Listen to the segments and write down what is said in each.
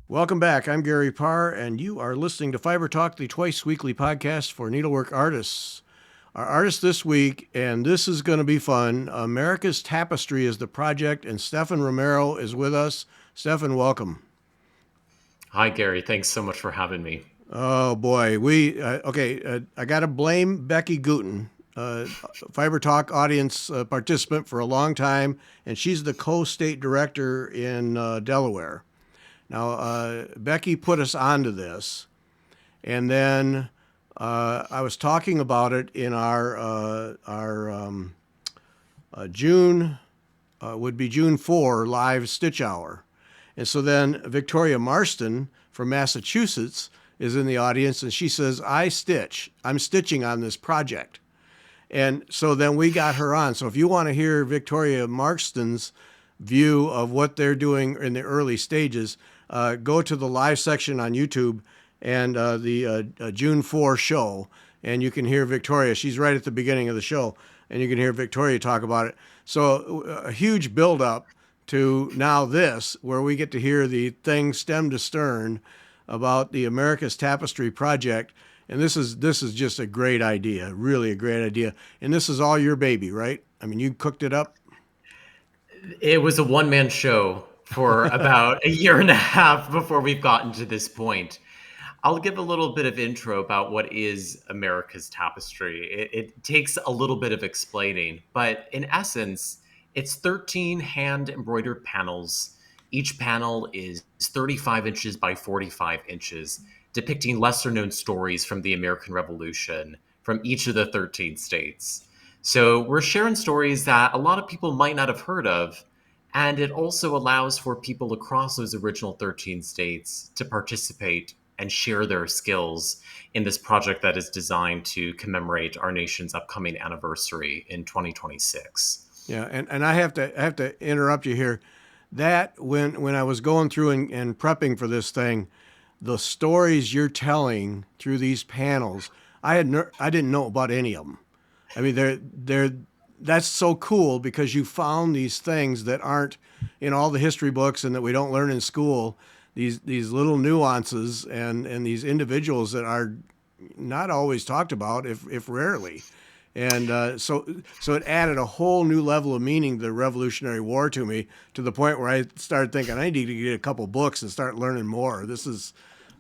Welcome back. I'm Gary Parr, and you are listening to Fiber Talk, the twice weekly podcast for needlework artists. Our artist this week, and this is going to be fun. America's Tapestry is the project, and Stefan Romero is with us. Stefan, welcome. Hi, Gary. Thanks so much for having me. Oh boy, I got to blame Becky Gooten, Fiber Talk audience participant for a long time, and she's the co-state director in Delaware. Now, Becky put us onto this, and then I was talking about it in our June would be June 4 live Stitch Hour, and so then Victoria Marston from Massachusetts is in the audience, and she says, "I stitch. I'm stitching on this project." And so then we got her on. So if you want to hear Victoria Marston's view of what they're doing in the early stages, go to the live section on YouTube and the June 4 show, and you can hear Victoria. She's right at the beginning of the show, and you can hear Victoria talk about it. So a huge build up to now this, where we get to hear the thing stem to stern about the America's Tapestry project. And this is just a great idea, really a great idea. And this is all your baby, right? I mean, you cooked it up. It was a one-man show for about a year and a half before we've gotten to this point. I'll give a little bit of intro about what is America's Tapestry. It takes a little bit of explaining, but in essence, it's 13 hand embroidered panels. Each panel is 35 inches by 45 inches, depicting lesser known stories from the American Revolution from each of the 13 states. So we're sharing stories that a lot of people might not have heard of, and it also allows for people across those original 13 states to participate and share their skills in this project that is designed to commemorate our nation's upcoming anniversary in 2026. Yeah, and I have to interrupt you here. That when I was going through and prepping for this thing, the stories you're telling through these panels, I didn't know about any of them. I mean, they're that's so cool because you found these things that aren't in all the history books and that we don't learn in school. These little nuances and these individuals that are not always talked about, if rarely. And so it added a whole new level of meaning to the Revolutionary War to me, to the point where I started thinking I need to get a couple books and start learning more. This is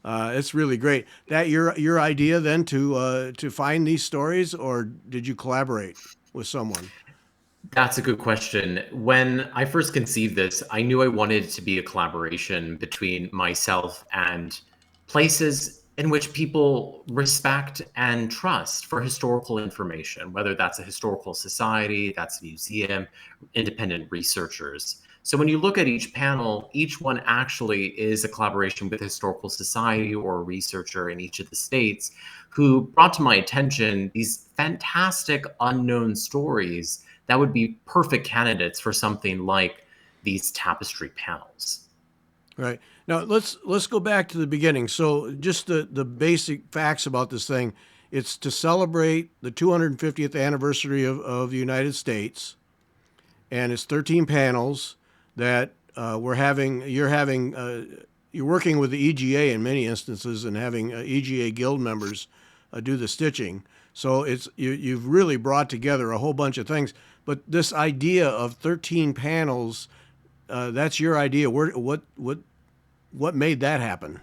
it's really great. That your idea then to find these stories, or did you collaborate with someone? That's a good question. When I first conceived this, I knew I wanted it to be a collaboration between myself and places in which people respect and trust for historical information, whether that's a historical society, that's a museum, independent researchers. So when you look at each panel, each one actually is a collaboration with a historical society or a researcher in each of the states who brought to my attention these fantastic unknown stories that would be perfect candidates for something like these tapestry panels. Right. Now let's go back to the beginning. So just the basic facts about this thing. It's to celebrate the 250th anniversary of the United States, and it's 13 panels that we're having. You're working with the EGA in many instances and having EGA Guild members do the stitching. So you've really brought together a whole bunch of things. But this idea of 13 panels, that's your idea. What made that happen?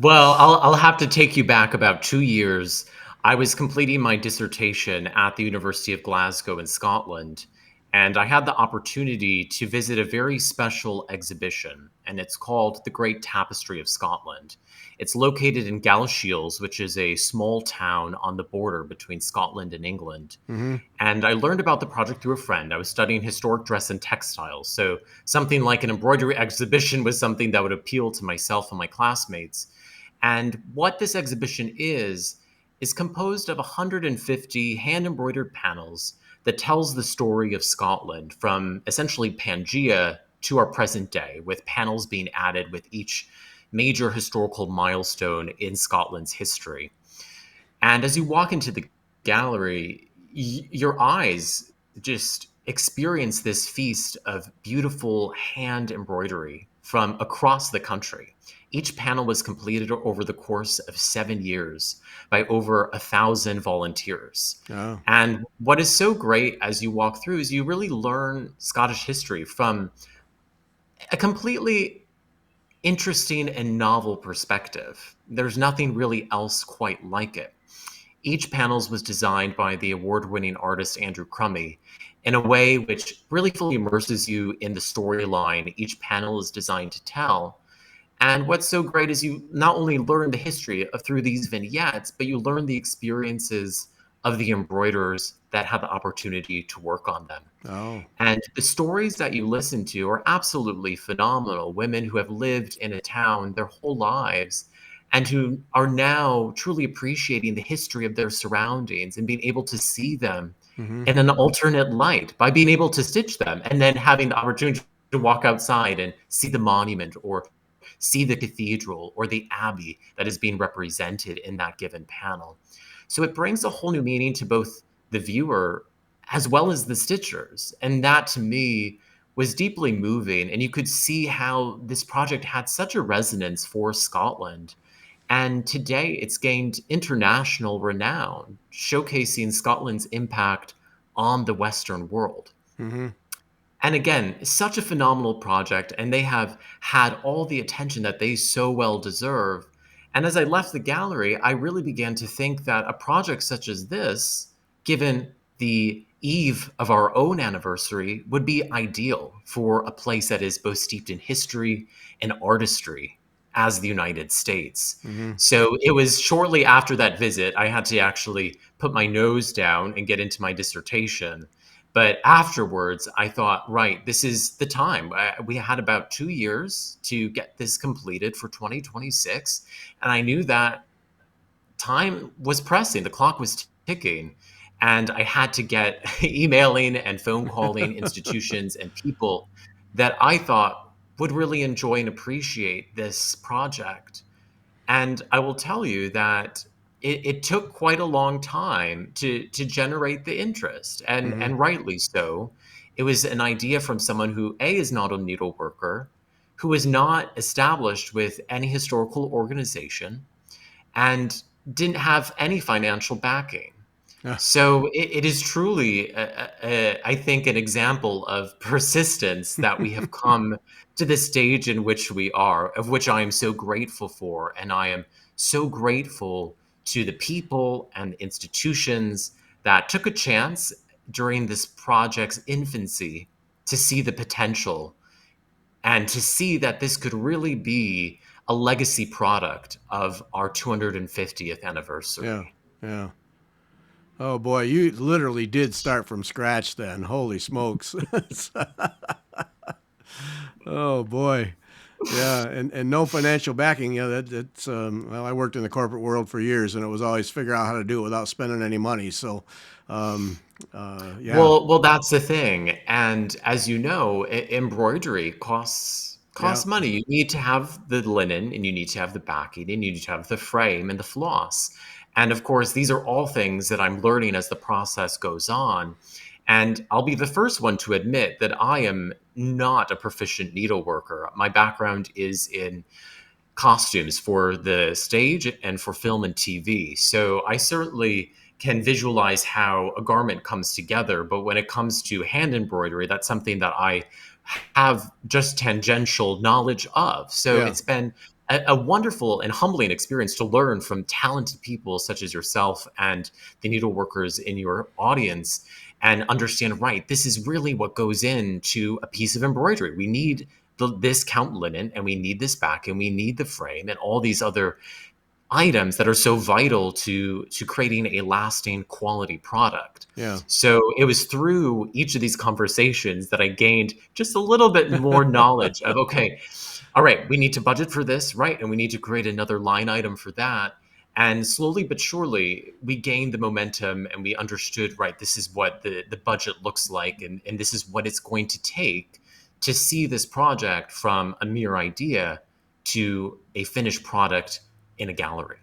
Well, I'll have to take you back about 2 years. I was completing my dissertation at the University of Glasgow in Scotland, and I had the opportunity to visit a very special exhibition, and it's called The Great Tapestry of Scotland. It's located in Galashiels, which is a small town on the border between Scotland and England. Mm-hmm. And I learned about the project through a friend. I was studying historic dress and textiles. So something like an embroidery exhibition was something that would appeal to myself and my classmates. And what this exhibition is composed of 150 hand embroidered panels that tells the story of Scotland from essentially Pangea to our present day, with panels being added with each major historical milestone in Scotland's history. And as you walk into the gallery, your eyes just experience this feast of beautiful hand embroidery from across the country. Each panel was completed over the course of 7 years by over 1,000 volunteers. Oh. And what is so great as you walk through is you really learn Scottish history from a completely interesting and novel perspective. There's nothing really else quite like it. Each panels was designed by the award-winning artist Andrew Crummy in a way which really fully immerses you in the storyline each panel is designed to tell. And what's so great is you not only learn the history of through these vignettes, but you learn the experiences of the embroiderers that had the opportunity to work on them. Oh. And the stories that you listen to are absolutely phenomenal. Women who have lived in a town their whole lives and who are now truly appreciating the history of their surroundings and being able to see them Mm-hmm. in an alternate light by being able to stitch them and then having the opportunity to walk outside and see the monument or see the cathedral or the abbey that is being represented in that given panel. So it brings a whole new meaning to both the viewer as well as the stitchers. And that to me was deeply moving. And you could see how this project had such a resonance for Scotland. And today it's gained international renown, showcasing Scotland's impact on the Western world. Mm-hmm. And again, such a phenomenal project, and they have had all the attention that they so well deserve. And as I left the gallery, I really began to think that a project such as this, given the eve of our own anniversary, would be ideal for a place that is both steeped in history and artistry as the United States. Mm-hmm. So it was shortly after that visit, I had to actually put my nose down and get into my dissertation. But afterwards, I thought, right, this is the time. We had about 2 years to get this completed for 2026. And I knew that time was pressing, the clock was ticking. And I had to get emailing and phone calling institutions and people that I thought would really enjoy and appreciate this project. And I will tell you that it took quite a long time to generate the interest, Mm-hmm. and rightly so. It was an idea from someone who A is not a needle worker, who is not established with any historical organization, and didn't have any financial backing. Yeah. So it is truly, I think, an example of persistence that we have come to the stage in which we are, of which I am so grateful for. And I am so grateful to the people and institutions that took a chance during this project's infancy to see the potential and to see that this could really be a legacy product of our 250th Yeah. anniversary. Yeah. Oh boy, you literally did start from scratch then. Holy smokes. Oh boy. Yeah, and no financial backing. Yeah, that's well, I worked in the corporate world for years, and it was always figure out how to do it without spending any money. So, um, yeah, Well, that's the thing. And as you know, embroidery yeah, costs money. You need to have the linen, and you need to have the backing, and you need to have the frame and the floss. And of course, these are all things that I'm learning as the process goes on. And I'll be the first one to admit that I am not a proficient needleworker. My background is in costumes for the stage and for film and TV. So I certainly can visualize how a garment comes together. But when it comes to hand embroidery, that's something that I have just tangential knowledge of. So yeah. it's been a wonderful and humbling experience to learn from talented people such as yourself and the needleworkers in your audience and understand, right, this is really what goes into a piece of embroidery. We need this count linen and we need this back and we need the frame and all these other items that are so vital to creating a lasting quality product. Yeah. So it was through each of these conversations that I gained just a little bit more knowledge of, okay, all right, we need to budget for this, right? And we need to create another line item for that. And slowly but surely, we gained the momentum and we understood, right, this is what the budget looks like and this is what it's going to take to see this project from a mere idea to a finished product in a gallery.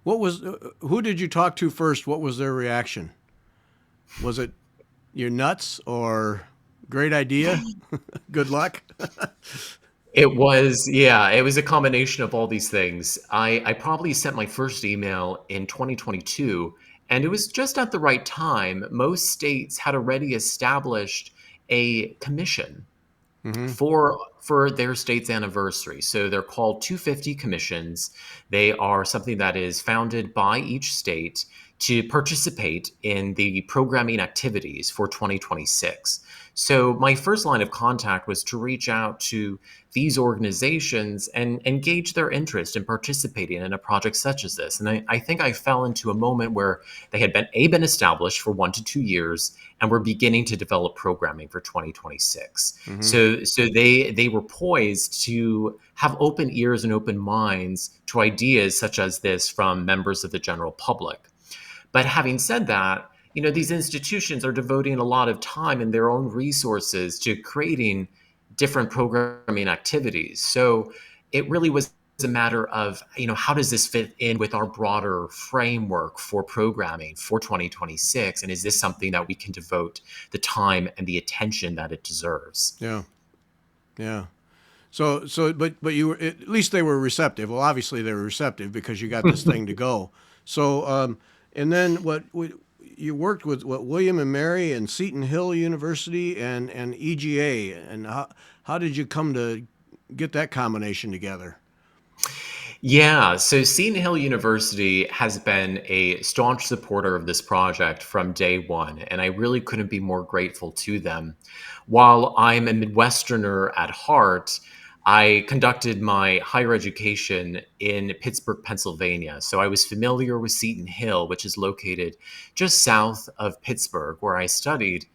What was who did you talk to first? What was their reaction? Was it? you're nuts or great idea? Good luck. It was, yeah, it was a combination of all these things. I probably sent my first email in 2022, and it was just at the right time. Most states had already established a commission Hmm. for their state's anniversary. So they're called 250 commissions. They are something that is founded by each state to participate in the programming activities for 2026. So my first line of contact was to reach out to these organizations and engage their interest in participating in a project such as this. And I think I fell into a moment where they had been established for 1 to 2 years and were beginning to develop programming for 2026. Hmm. So they were poised to have open ears and open minds to ideas such as this from members of the general public. But having said that, these institutions are devoting a lot of time and their own resources to creating different programming activities. So it really was a matter of, how does this fit in with our broader framework for programming for 2026? And is this something that we can devote the time and the attention that it deserves? Yeah. Yeah. But you were, at least they were receptive. Well, obviously they were receptive because you got this thing to go. So, and then you worked with William and Mary and Seton Hill University and EGA, and how did you come to get that combination together? Yeah, so Seton Hill University has been a staunch supporter of this project from day one, and I really couldn't be more grateful to them. While I'm a Midwesterner at heart, I conducted my higher education in Pittsburgh, Pennsylvania. So I was familiar with Seton Hill, which is located just south of Pittsburgh, where I studied.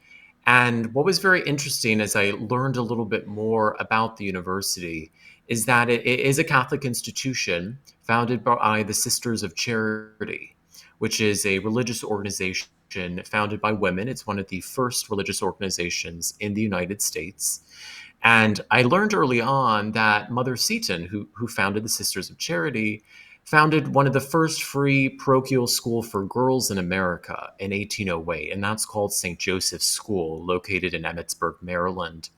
And what was very interesting as I learned a little bit more about the university is that it is a Catholic institution founded by the Sisters of Charity, which is a religious organization founded by women. It's one of the first religious organizations in the United States. And I learned early on that Mother Seton, who founded the Sisters of Charity, founded one of the first free parochial school for girls in America in 1808, and that's called St. Joseph's School, located in Emmitsburg, Maryland.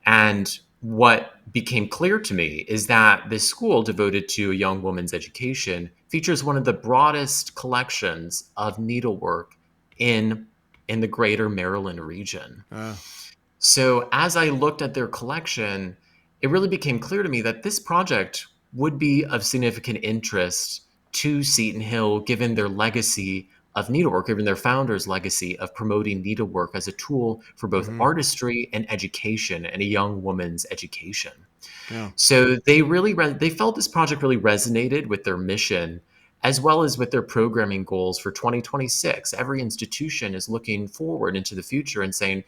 And what became clear to me is that this school devoted to a young woman's education features one of the broadest collections of needlework in in the greater Maryland region. Uh, So as I looked at their collection, it really became clear to me that this project would be of significant interest to Seton Hill, given their legacy of needlework, given their founder's legacy of promoting needlework as a tool for both hmm. artistry and education and a young woman's education. Yeah. So they felt this project really resonated with their mission as well as with their programming goals for 2026. Every institution is looking forward into the future and saying,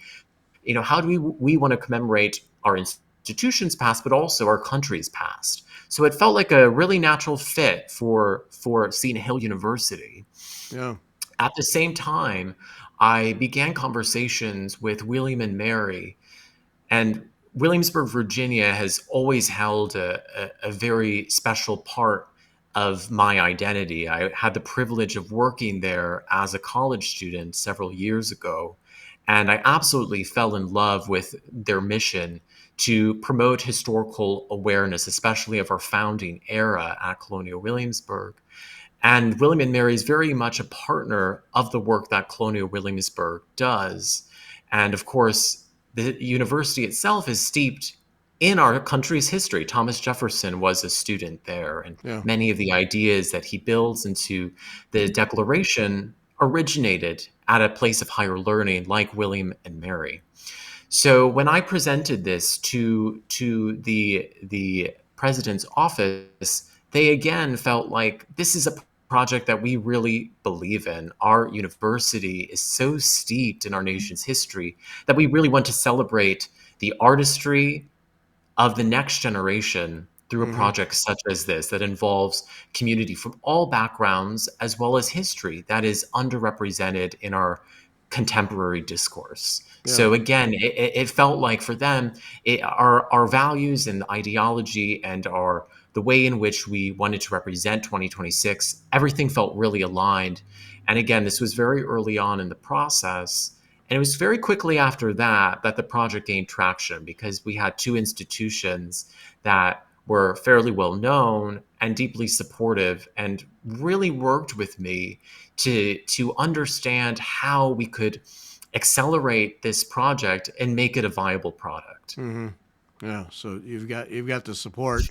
how do we want to commemorate our institution's past, but also our country's past? So it felt like a really natural fit for Seton Hill University. Yeah. At the same time, I began conversations with William and Mary, and Williamsburg, Virginia has always held a very special part of my identity. I had the privilege of working there as a college student several years ago, and I absolutely fell in love with their mission to promote historical awareness, especially of our founding era at Colonial Williamsburg. And William and Mary is very much a partner of the work that Colonial Williamsburg does. And of course, the university itself is steeped in our country's history. Thomas Jefferson was a student there, and Yeah. many of the ideas that he builds into the Declaration originated at a place of higher learning like William and Mary. So when I presented this to the president's office, they again felt like this is a project that we really believe in. Our university is so steeped in our nation's history that we really want to celebrate the artistry of the next generation through a Hmm. project such as this that involves community from all backgrounds as well as history that is underrepresented in our contemporary discourse. Yeah. So again, it felt like for them, our values and ideology and the way in which we wanted to represent 2026, everything felt really aligned. And again, this was very early on in the process. And it was very quickly after that that the project gained traction, because we had two institutions that were fairly well known and deeply supportive and really worked with me to understand how we could accelerate this project and make it a viable product. Mm-hmm. Yeah. So you've got the support,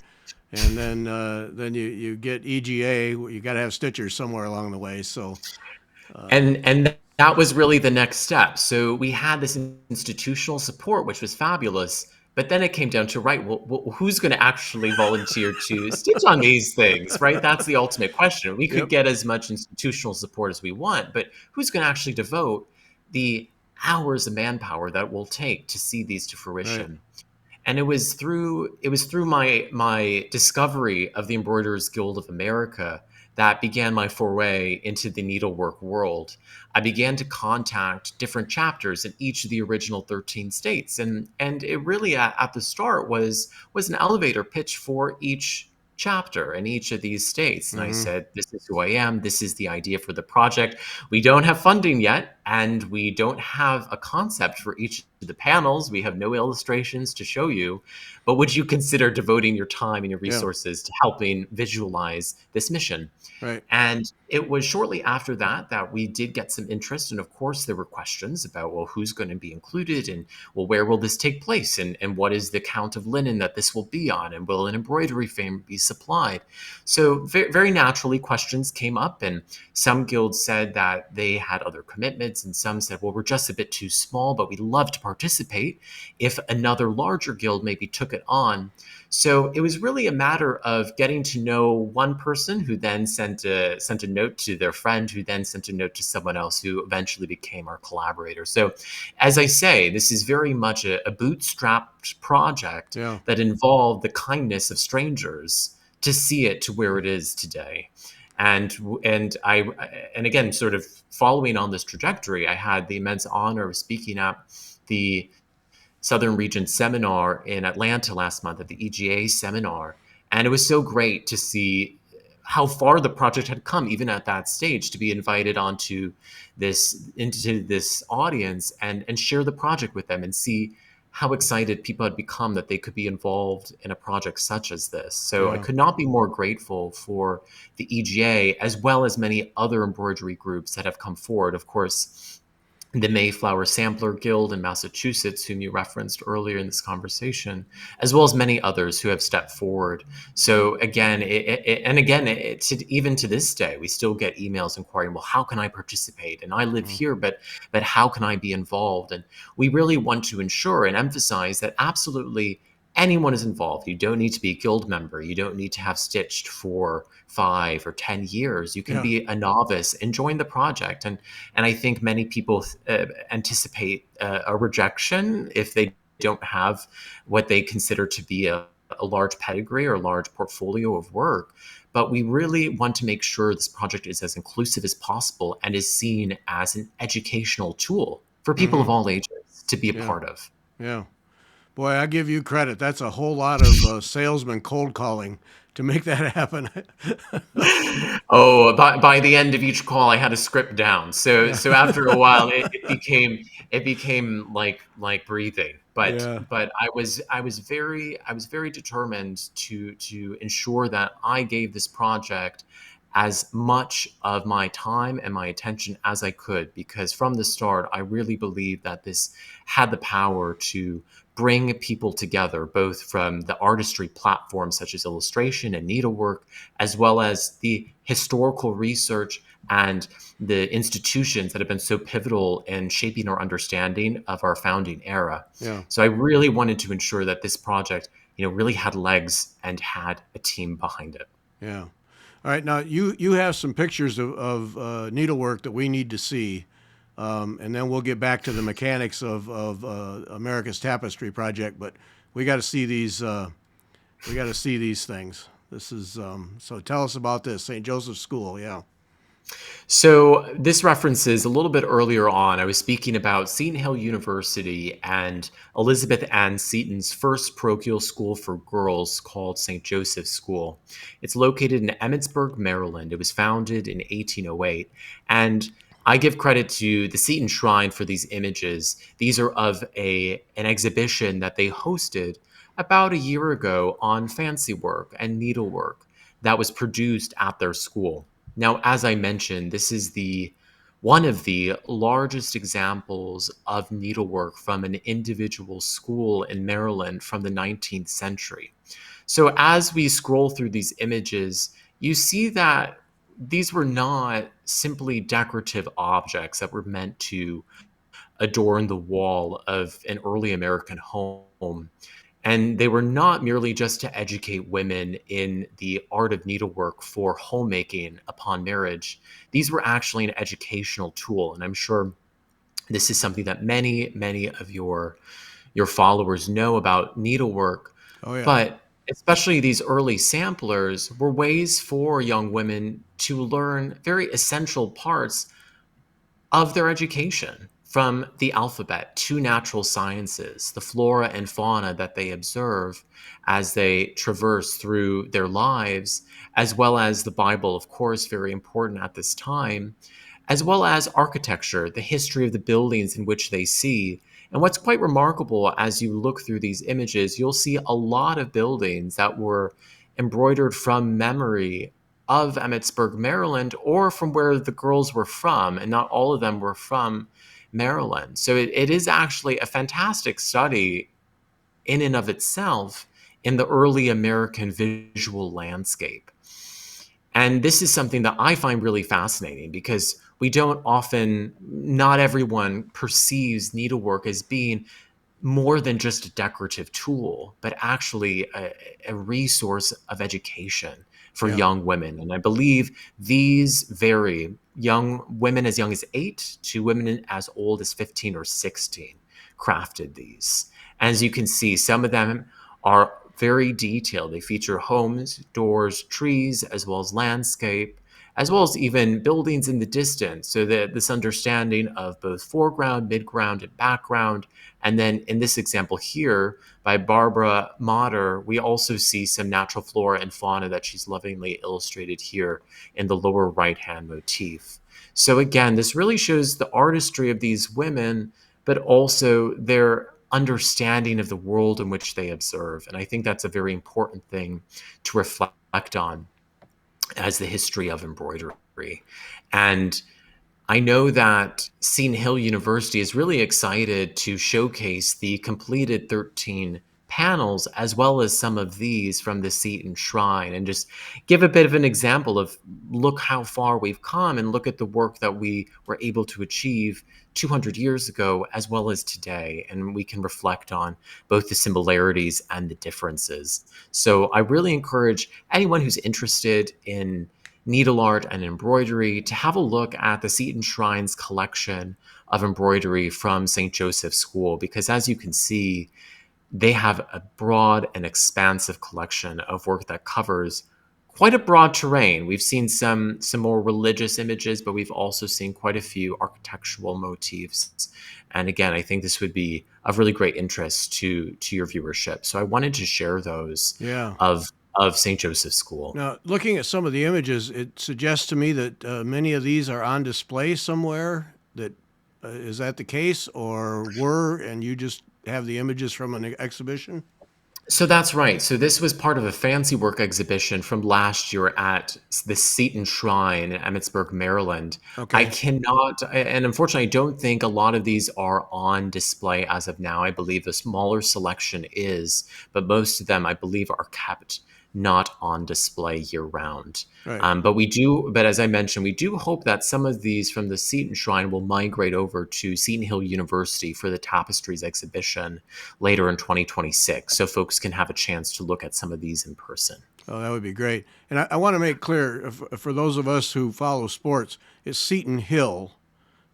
and then you get EGA. You got to have stitchers somewhere along the way. So And that was really the next step. So we had this institutional support, which was fabulous. But then it came down to, right, well, who's going to actually volunteer to stitch on these things, right? That's the ultimate question. We could yep. get as much institutional support as we want, but who's going to actually devote the hours of manpower that it will take to see these to Right. fruition? And it was through my discovery of the Embroiderers Guild of America that began my foray into the needlework world. I began to contact different chapters in each of the original 13 states, and it really at the start was an elevator pitch for each chapter in each of these states. And I Mm-hmm. said, this is who I am, this is the idea for the project. We don't have funding yet, and we don't have a concept for each of the panels. We have no illustrations to show you, but would you consider devoting your time and your Yeah. resources to helping visualize this mission? Right. And it was shortly after that that we did get some interest. And of course, there were questions about, well, who's going to be included? And, well, where will this take place? And what is the count of linen that this will be on? And will an embroidery frame be supplied? So very, very naturally, questions came up. And some guilds said that they had other commitments. And some said, well, we're just a bit too small, but we'd love to participate if another larger guild maybe took it on. So it was really a matter of getting to know one person, who then sent a note to their friend, who then sent a note to someone else, who eventually became our collaborator. So, as I say, this is very much a bootstrapped project Yeah. that involved the kindness of strangers to see it to where it is today. And again, sort of following on this trajectory, I had the immense honor of speaking at the Southern Region seminar in Atlanta last month, at the EGA seminar. And it was so great to see how far the project had come, even at that stage, to be invited into this audience and share the project with them and see how excited people had become that they could be involved in a project such as this. So I Yeah. could not be more grateful for the EGA, as well as many other embroidery groups that have come forward. Of course, the Mayflower Sampler Guild in Massachusetts, whom you referenced earlier in this conversation, as well as many others who have stepped forward. So again, even to this day, we still get emails inquiring, well, how can I participate? And I live Mm-hmm. here, but how can I be involved? And we really want to ensure and emphasize that absolutely anyone is involved. You don't need to be a guild member. You don't need to have stitched for 5 or 10 years. You can Yeah. be a novice and join the project. And I think many people anticipate a rejection if they don't have what they consider to be a large pedigree or a large portfolio of work. But we really want to make sure this project is as inclusive as possible and is seen as an educational tool for people Mm-hmm. of all ages to be a Yeah. part of. Yeah. Boy, I give you credit. That's a whole lot of salesman cold calling to make that happen. Oh, by the end of each call, I had a script down. So yeah. so after a while, it became like breathing. But yeah. but I was very determined to ensure that I gave this project as much of my time and my attention as I could, because from the start, I really believed that this had the power to bring people together, both from the artistry platforms such as illustration and needlework, as well as the historical research and the institutions that have been so pivotal in shaping our understanding of our founding era. Yeah. So I really wanted to ensure that this project, really had legs and had a team behind it. Yeah. All right. Now you have some pictures of needlework that we need to see, and then we'll get back to the mechanics of America's Tapestry project. But we got to see these. We got to see these things. This is so. Tell us about this St. Joseph's School. Yeah. So this references a little bit earlier on. I was speaking about Seton Hill University and Elizabeth Ann Seton's first parochial school for girls called St. Joseph's School. It's located in Emmitsburg, Maryland. It was founded in 1808. And I give credit to the Seton Shrine for these images. These are of an exhibition that they hosted about a year ago on fancy work and needlework that was produced at their school. Now, as I mentioned, this is the one of the largest examples of needlework from an individual school in Maryland from the 19th century. So as we scroll through these images, you see that these were not simply decorative objects that were meant to adorn the wall of an early American home. And they were not merely just to educate women in the art of needlework for homemaking upon marriage. These were actually an educational tool. And I'm sure this is something that many of your followers know about needlework. Oh yeah. But especially these early samplers were ways for young women to learn very essential parts of their education, from the alphabet to natural sciences, the flora and fauna that they observe as they traverse through their lives, as well as the Bible, of course, very important at this time, as well as architecture, the history of the buildings in which they see. And what's quite remarkable as you look through these images, you'll see a lot of buildings that were embroidered from memory of Emmitsburg, Maryland, or from where the girls were from, and not all of them were from Maryland. So it is actually a fantastic study in and of itself in the early American visual landscape. And this is something that I find really fascinating because we don't often, not everyone perceives needlework as being more than just a decorative tool, but actually a resource of education for Yeah. young women. And I believe these vary. Young women as young as 8 to women as old as 15 or 16 crafted these. As you can see, some of them are very detailed. They feature homes, doors, trees, as well as landscape, as well as even buildings in the distance. So that this understanding of both foreground, midground, and background. And then in this example here by Barbara Motter, we also see some natural flora and fauna that she's lovingly illustrated here in the lower right-hand motif. So again, this really shows the artistry of these women, but also their understanding of the world in which they observe. And I think that's a very important thing to reflect on as the history of embroidery. And I know that Seton Hill University is really excited to showcase the completed 13 panels, as well as some of these from the Seton Shrine, and just give a bit of an example of look how far we've come and look at the work that we were able to achieve 200 years ago, as well as today. And we can reflect on both the similarities and the differences. So I really encourage anyone who's interested in needle art and embroidery to have a look at the Seton Shrine's collection of embroidery from St. Joseph's School, because as you can see, they have a broad and expansive collection of work that covers quite a broad terrain. We've seen some more religious images, but we've also seen quite a few architectural motifs. And again, I think this would be of really great interest to your viewership. So I wanted to share those Yeah. of St. Joseph's School. Now, looking at some of the images, it suggests to me that many of these are on display somewhere. That is that the case, or were, and you just have the images from an exhibition? So that's right. So this was part of a fancy work exhibition from last year at the Seton Shrine in Emmitsburg, Maryland. I Okay. cannot, and unfortunately, I don't think a lot of these are on display as of now. I believe the smaller selection is, but most of them, I believe, are kept not on display year round. Right. But as I mentioned, we do hope that some of these from the Seton Shrine will migrate over to Seton Hill University for the Tapestries exhibition later in 2026, so folks can have a chance to look at some of these in person. Oh, that would be great. And I want to make clear for those of us who follow sports, it's Seton Hill,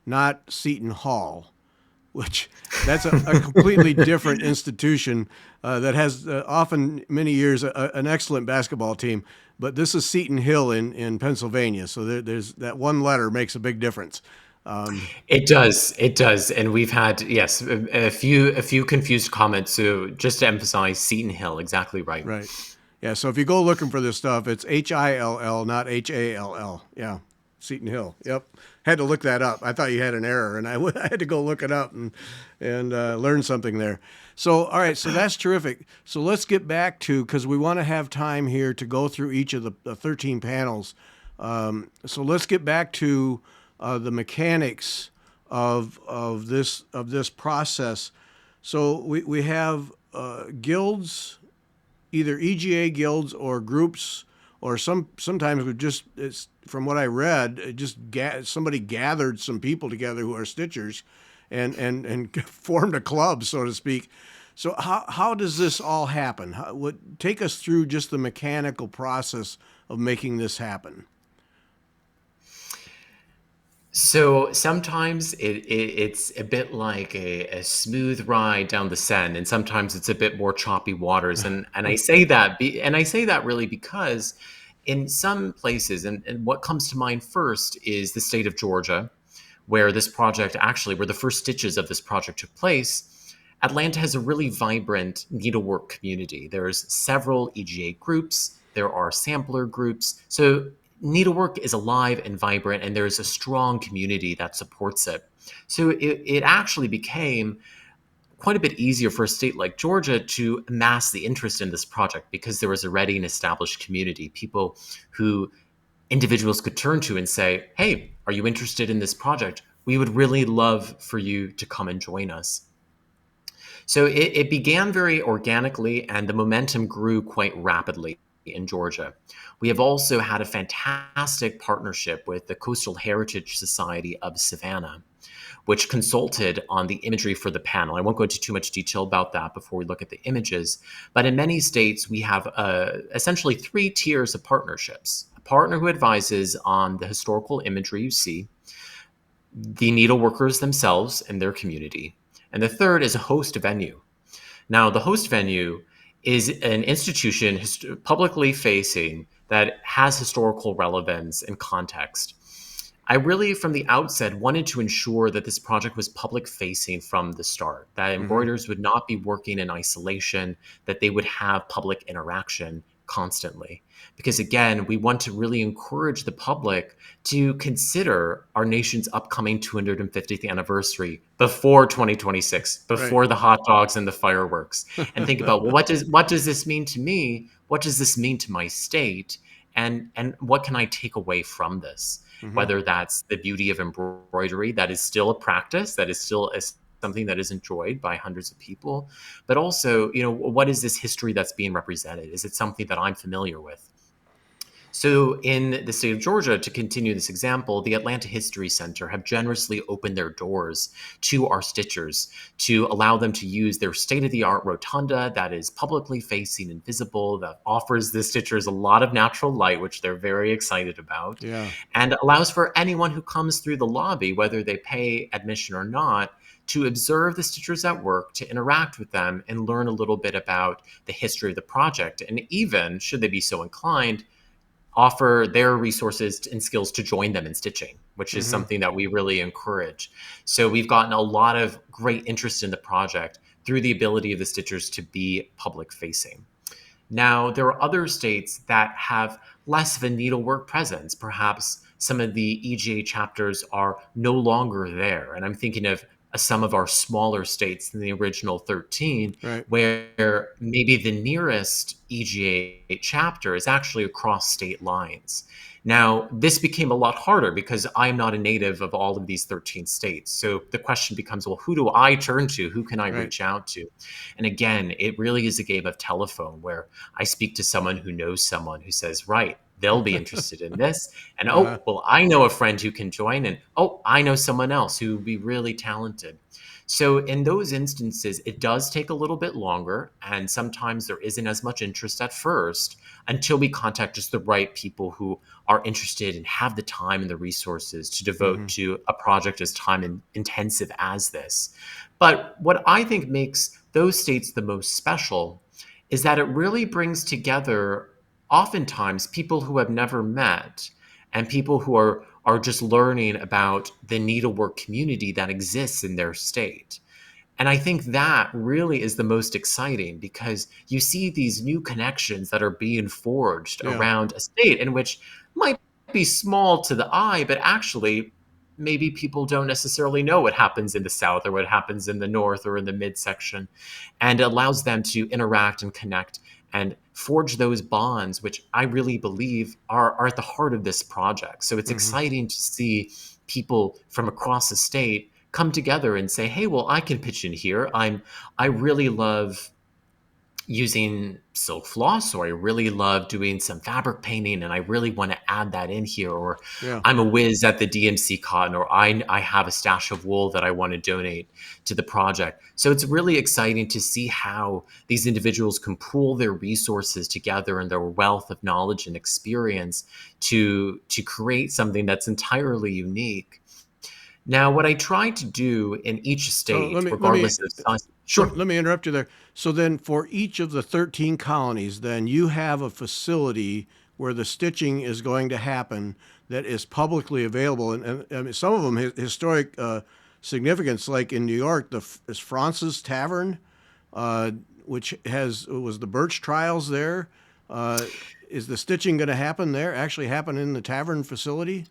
not Seton Hall, which that's a completely different institution that has often many years an excellent basketball team. But this is Seton Hill in Pennsylvania, so there's that one letter makes a big difference. It does, and we've had a few confused comments. So just to emphasize, Seton Hill, exactly right. Right. Yeah. So if you go looking for this stuff, it's HILL, not HALL. Yeah. Seton Hill. Yep. Had to look that up. I thought you had an error, and I had to go look it up and learn something there. So, all right. So that's terrific. So let's get back to, because we want to have time here to go through each of the 13 panels. So let's get back to the mechanics of this process. So we have guilds, either EGA guilds or groups, or sometimes we just, it's from what I read, it just somebody gathered some people together who are stitchers, and formed a club, so to speak. So how does this all happen? Take us through just the mechanical process of making this happen. So sometimes it's a bit like a smooth ride down the Seine, and sometimes it's a bit more choppy waters. And I say that really because in some places, and what comes to mind first is the state of Georgia, where where the first stitches of this project took place. Atlanta has a really vibrant needlework community. There's several EGA groups. There are sampler groups. So needlework is alive and vibrant, and there's a strong community that supports it. So it actually became quite a bit easier for a state like Georgia to amass the interest in this project because there was already an established community, people who individuals could turn to and say, hey, are you interested in this project? We would really love for you to come and join us. So it began very organically, and the momentum grew quite rapidly in Georgia. We have also had a fantastic partnership with the Coastal Heritage Society of Savannah, which consulted on the imagery for the panel. I won't go into too much detail about that before we look at the images, but in many states, we have essentially 3 tiers of partnerships. A partner who advises on the historical imagery you see, the needleworkers themselves and their community, and the third is a host venue. Now, the host venue is an institution publicly facing that has historical relevance and context. I really, from the outset, wanted to ensure that this project was public facing from the start, that embroiderers would not be working in isolation, that they would have public interaction constantly. Because again, we want to really encourage the public to consider our nation's upcoming 250th anniversary before 2026, before Right. the hot dogs and the fireworks, and think about, well, what does this mean to me? What does this mean to my state? And what can I take away from this? Hmm. Whether that's the beauty of embroidery, that is still a practice, that is still something that is enjoyed by hundreds of people, but also, what is this history that's being represented? Is it something that I'm familiar with? So, in the state of Georgia, to continue this example, the Atlanta History Center have generously opened their doors to our stitchers to allow them to use their state-of-the-art rotunda that is publicly facing and visible, that offers the stitchers a lot of natural light, which they're very excited about, Yeah. and allows for anyone who comes through the lobby, whether they pay admission or not, to observe the stitchers at work, to interact with them, and learn a little bit about the history of the project, and even, should they be so inclined, offer their resources and skills to join them in stitching, which is Hmm. something that we really encourage. So we've gotten a lot of great interest in the project through the ability of the stitchers to be public facing. Now, there are other states that have less of a needlework presence. Perhaps some of the EGA chapters are no longer there. And I'm thinking of some of our smaller states than the original 13, Right. where maybe the nearest EGA chapter is actually across state lines. Now, this became a lot harder because I'm not a native of all of these 13 states. So the question becomes, well, who do I turn to? Who can I Right. reach out to? And again, it really is a game of telephone where I speak to someone who knows someone who says, right, they'll be interested in this. And Uh-huh. oh, well, I know a friend who can join. And oh, I know someone else who would be really talented. So in those instances, it does take a little bit longer. And sometimes there isn't as much interest at first until we contact just the right people who are interested and have the time and the resources to devote Hmm. to a project as time intensive as this. But what I think makes those states the most special is that it really brings together oftentimes people who have never met and people who are just learning about the needlework community that exists in their state. And I think that really is the most exciting because you see these new connections that are being forged Yeah. around a state in which might be small to the eye, but actually maybe people don't necessarily know what happens in the south or what happens in the north or in the midsection, and it allows them to interact and connect and forge those bonds, which I really believe are at the heart of this project. So it's Hmm. exciting to see people from across the state come together and say, hey, well, I can pitch in here. I really love using silk floss, or I really love doing some fabric painting and I really want to add that in here, or Yeah. I'm a whiz at the DMC cotton, or I have a stash of wool that I want to donate to the project. So it's really exciting to see how these individuals can pool their resources together and their wealth of knowledge and experience to create something that's entirely unique. Now, what I try to do in each So state, regardless of size, sure. let me interrupt you there. So then, for each of the 13 colonies, then you have a facility where the stitching is going to happen that is publicly available, and I mean, some of them historic significance, like in New York, is France's Tavern, uh, which was the Birch trials there. Uh, is the stitching going to happen there? Actually, happen in the tavern facility?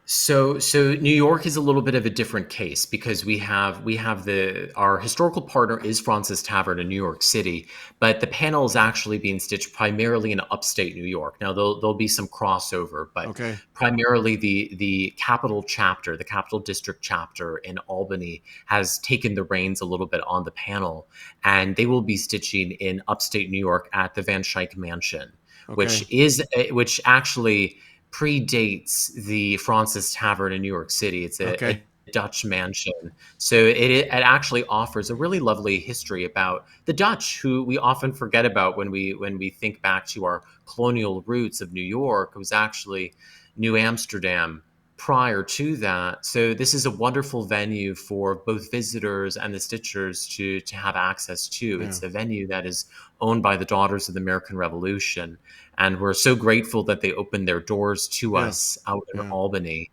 So New York is a little bit of a different case because we have the our historical partner is Francis Tavern in New York City, but the panel is actually being stitched primarily in upstate New York. Now there'll be some crossover, but Okay. primarily the capital chapter, the capital district chapter in Albany has taken the reins a little bit on the panel, and they will be stitching in upstate New York at the Van Schaik Mansion, Okay. which actually predates the Francis Tavern in New York City. It's a Okay. Dutch mansion. So it actually offers a really lovely history about the Dutch, who we often forget about when we think back to our colonial roots of New York. It was actually New Amsterdam prior to that. So this is a wonderful venue for both visitors and the stitchers to have access to. Yeah. It's a venue that is owned by the Daughters of the American Revolution, and we're so grateful that they opened their doors to Yeah. us out in Yeah. Albany.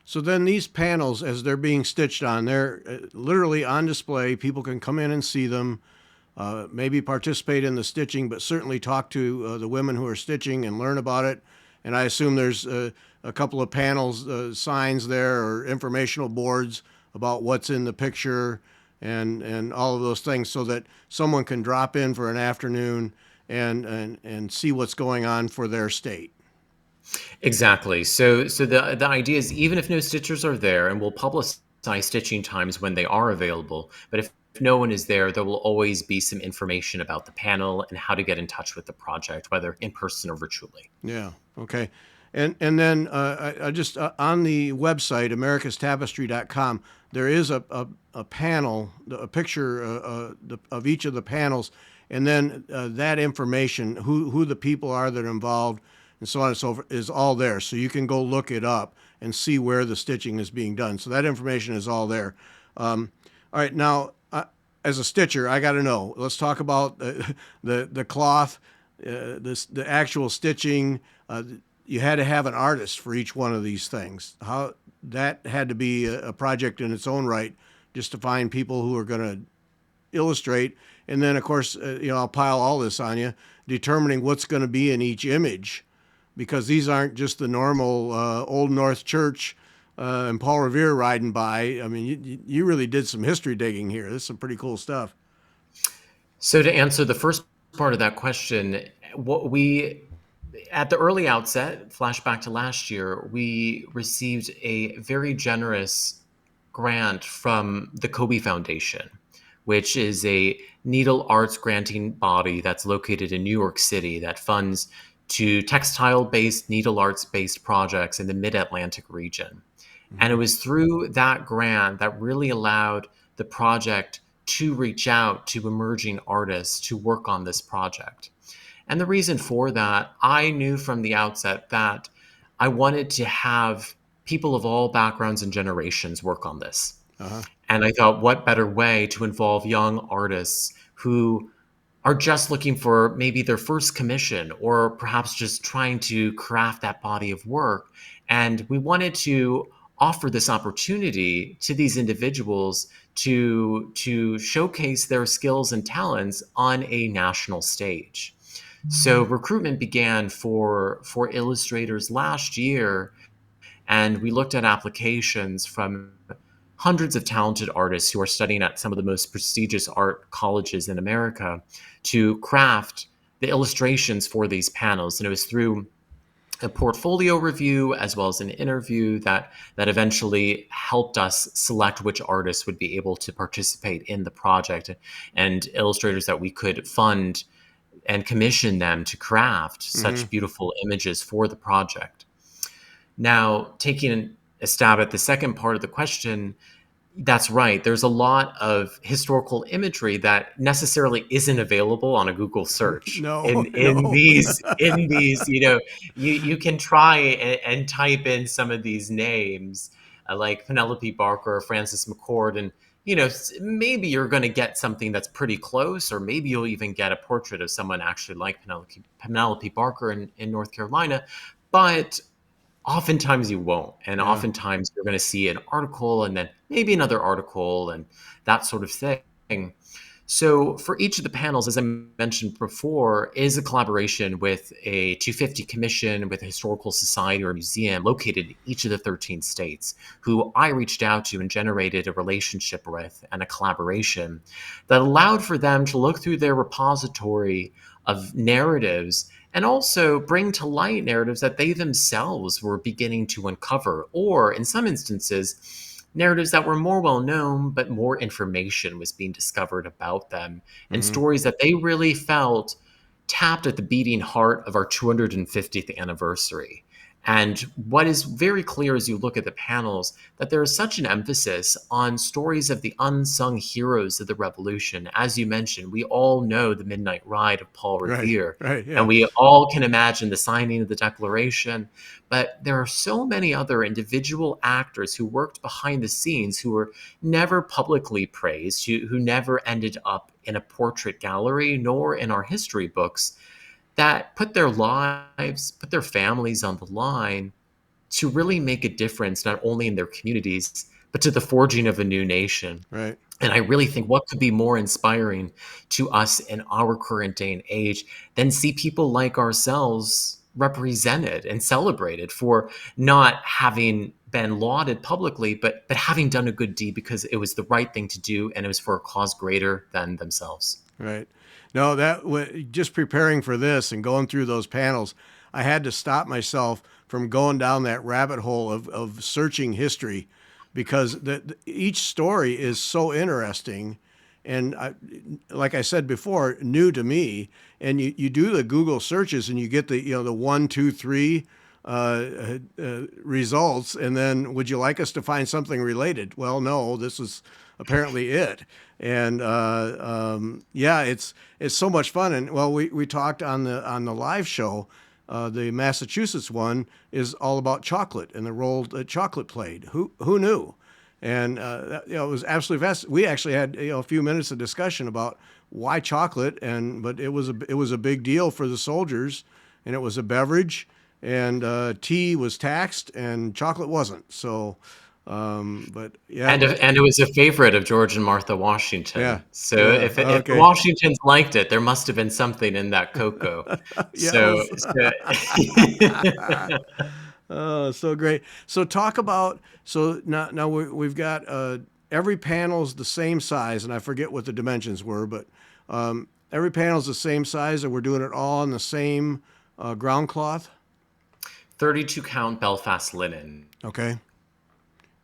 So then these panels, as they're being stitched on, they're literally on display. People can come in and see them, maybe participate in the stitching, but certainly talk to the women who are stitching and learn about it. And I assume there's a couple of panels, signs there, or informational boards about what's in the picture and all of those things, so that someone can drop in for an afternoon and see what's going on for their state. Exactly. So the idea is, even if no stitchers are there, and we'll publicize stitching times when they are available, but if no one is there, there will always be some information about the panel and how to get in touch with the project, whether in person or virtually. Yeah. Okay. And then I just on the website americastapestry.com, there is a panel, a picture of each of the panels, and then that information, who the people are that are involved, and so on and so forth, is all there. So you can go look it up and see where the stitching is being done. So that information is all there. All right. Now, as a stitcher, I got to know. Let's talk about the cloth, the actual stitching. You had to have an artist for each one of these things. How that had to be a project in its own right, just to find people who are going to illustrate, and then of course, I'll pile all this on you, determining what's going to be in each image, because these aren't just the normal Old North Church and Paul Revere riding by. I mean, you really did some history digging here. This is some pretty cool stuff. So to answer the first part of that question, what we at the early outset, flashback to last year, we received a very generous grant from the Kobe Foundation, which is a needle arts granting body that's located in New York City that funds to textile based, needle arts based projects in the mid Atlantic region. And it Mm-hmm. was through that grant that really allowed the project to reach out to emerging artists to work on this project. And the reason for that, I knew from the outset that I wanted to have people of all backgrounds and generations work on this. Uh-huh. And I thought, what better way to involve young artists who are just looking for maybe their first commission, or perhaps just trying to craft that body of work. And we wanted to offer this opportunity to these individuals to showcase their skills and talents on a national stage. So recruitment began for illustrators last year, and we looked at applications from hundreds of talented artists who are studying at some of the most prestigious art colleges in America to craft the illustrations for these panels. And it was through a portfolio review as well as an interview that eventually helped us select which artists would be able to participate in the project, and illustrators that we could fund and commission them to craft Mm-hmm. such beautiful images for the project. Now, taking a stab at the second part of the question, that's right. There's a lot of historical imagery that necessarily isn't available on a Google search. No, In no. these, you can try and type in some of these names, like Penelope Barker or Francis McCord, and maybe you're going to get something that's pretty close, or maybe you'll even get a portrait of someone actually like Penelope Barker in North Carolina, but oftentimes you won't. And Yeah, oftentimes you're going to see an article and then maybe another article and that sort of thing. So for each of the panels, as I mentioned before, is a collaboration with a 250 commission with a historical society or museum located in each of the 13 states, who I reached out to and generated a relationship with and a collaboration that allowed for them to look through their repository of narratives and also bring to light narratives that they themselves were beginning to uncover, or in some instances, narratives that were more well known, but more information was being discovered about them, and mm-hmm. stories that they really felt tapped at the beating heart of our 250th anniversary. And what is very clear as you look at the panels, that there is such an emphasis on stories of the unsung heroes of the revolution. As you mentioned, we all know the Midnight Ride of Paul Right, Revere, right, and yeah. we all can imagine the signing of the Declaration. But there are so many other individual actors who worked behind the scenes who were never publicly praised, who never ended up in a portrait gallery nor in our history books, that put their lives, put their families on the line to really make a difference, not only in their communities, but to the forging of a new nation. Right. And I really think what could be more inspiring to us in our current day and age than see people like ourselves represented and celebrated for not having been lauded publicly, but having done a good deed because it was the right thing to do and it was for a cause greater than themselves. Right. No, just preparing for this and going through those panels, I had to stop myself from going down that rabbit hole of searching history, because each story is so interesting, and like I said before, new to me. And you do the Google searches and you get the 1, 2, 3 results, and then would you like us to find something related? Well, no, this is apparently it. And yeah, it's so much fun. And well, we talked on the live show. The Massachusetts one is all about chocolate and the role that chocolate played. Who knew? And it was absolutely fast. We actually had a few minutes of discussion about why chocolate, but it was a big deal for the soldiers, and it was a beverage, and tea was taxed and chocolate wasn't. So, but yeah, And it was a favorite of George and Martha yeah, Washington. So yeah. if the Okay. Washingtons liked it, there must have been something in that cocoa. Yeah, it So, was. so Oh, so great. So talk about, so now we've got every panel's the same size, and I forget what the dimensions were, but every panel's the same size, and we're doing it all on the same ground cloth. 32 count Belfast linen. Okay.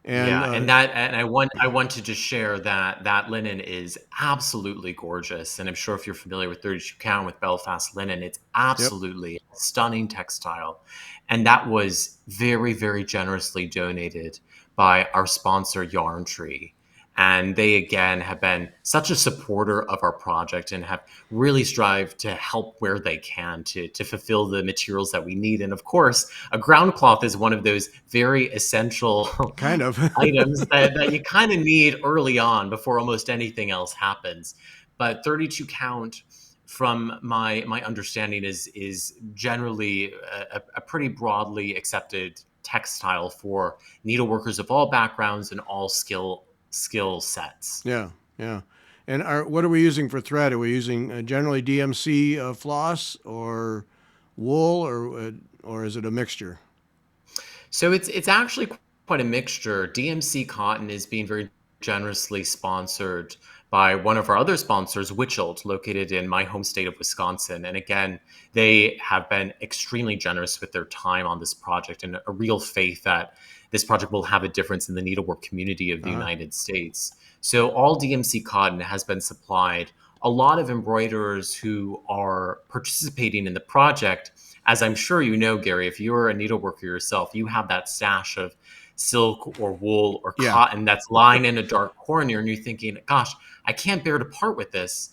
And Yeah, and I want to just share that that linen is absolutely gorgeous, and I'm sure if you're familiar with 32 count with Belfast linen, it's yep. absolutely a stunning textile, and that was very very generously donated by our sponsor Yarn Tree, and they again have been such a supporter of our project and have really strived to help where they can to fulfill the materials that we need, and of course, a ground cloth is one of those very essential Kind of. items that you kind of need early on before almost anything else happens. But 32 count, from my understanding, is generally a pretty broadly accepted textile for needleworkers of all backgrounds and all skill sets. Yeah, yeah. And what are we using for thread? Are we using generally DMC floss or wool, or is it a mixture? So it's actually quite a mixture. DMC Cotton is being very generously sponsored by one of our other sponsors, Witchelt, located in my home state of Wisconsin. And again, they have been extremely generous with their time on this project and a real faith that this project will have a difference in the needlework community of the Uh-huh. United States. So all DMC Cotton has been supplied. A lot of embroiderers who are participating in the project, as I'm sure you know, Gary, if you're a needleworker yourself, you have that stash of silk or wool or Yeah. cotton that's lying in a dark corner, and you're thinking, gosh, I can't bear to part with this,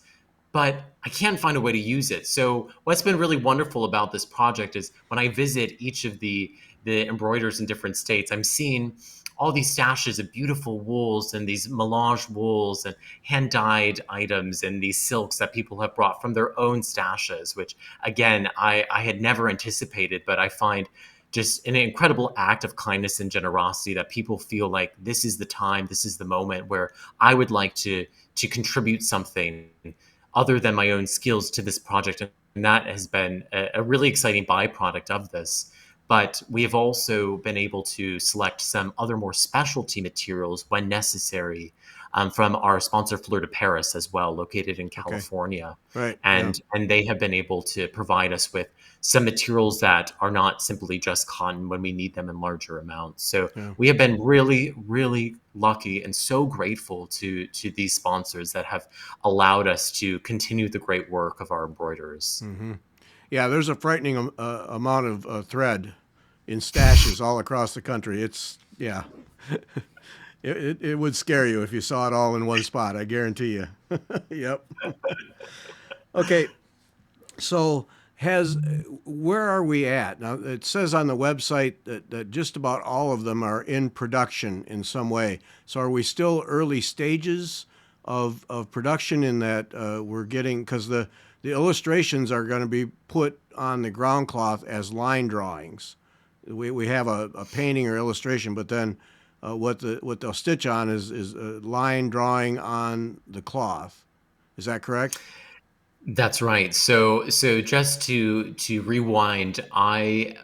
but I can't find a way to use it. So what's been really wonderful about this project is when I visit each of the embroiders in different states, I'm seeing all these stashes of beautiful wools and these melange wools and hand dyed items and these silks that people have brought from their own stashes, which again, I had never anticipated, but I find just an incredible act of kindness and generosity that people feel like this is the time, this is the moment where I would like to contribute something other than my own skills to this project. And that has been a really exciting byproduct of this. But we have also been able to select some other more specialty materials when necessary from our sponsor Fleur de Paris as well, located in Okay. California. Right. Yeah. And they have been able to provide us with some materials that are not simply just cotton when we need them in larger amounts. So Yeah. we have been really, really lucky and so grateful to these sponsors that have allowed us to continue the great work of our embroiderers. Hmm. Yeah. There's a frightening amount of thread in stashes all across the country. It's yeah. It would scare you if you saw it all in one spot. I guarantee you. Yep. Okay. So has where are we at now? It says on the website that just about all of them are in production in some way. So are we still early stages of production in that we're getting because the illustrations are going to be put on the ground cloth as line drawings. We have a painting or illustration, but then what they'll stitch on is a line drawing on the cloth. Is that correct? That's right. So just to rewind, I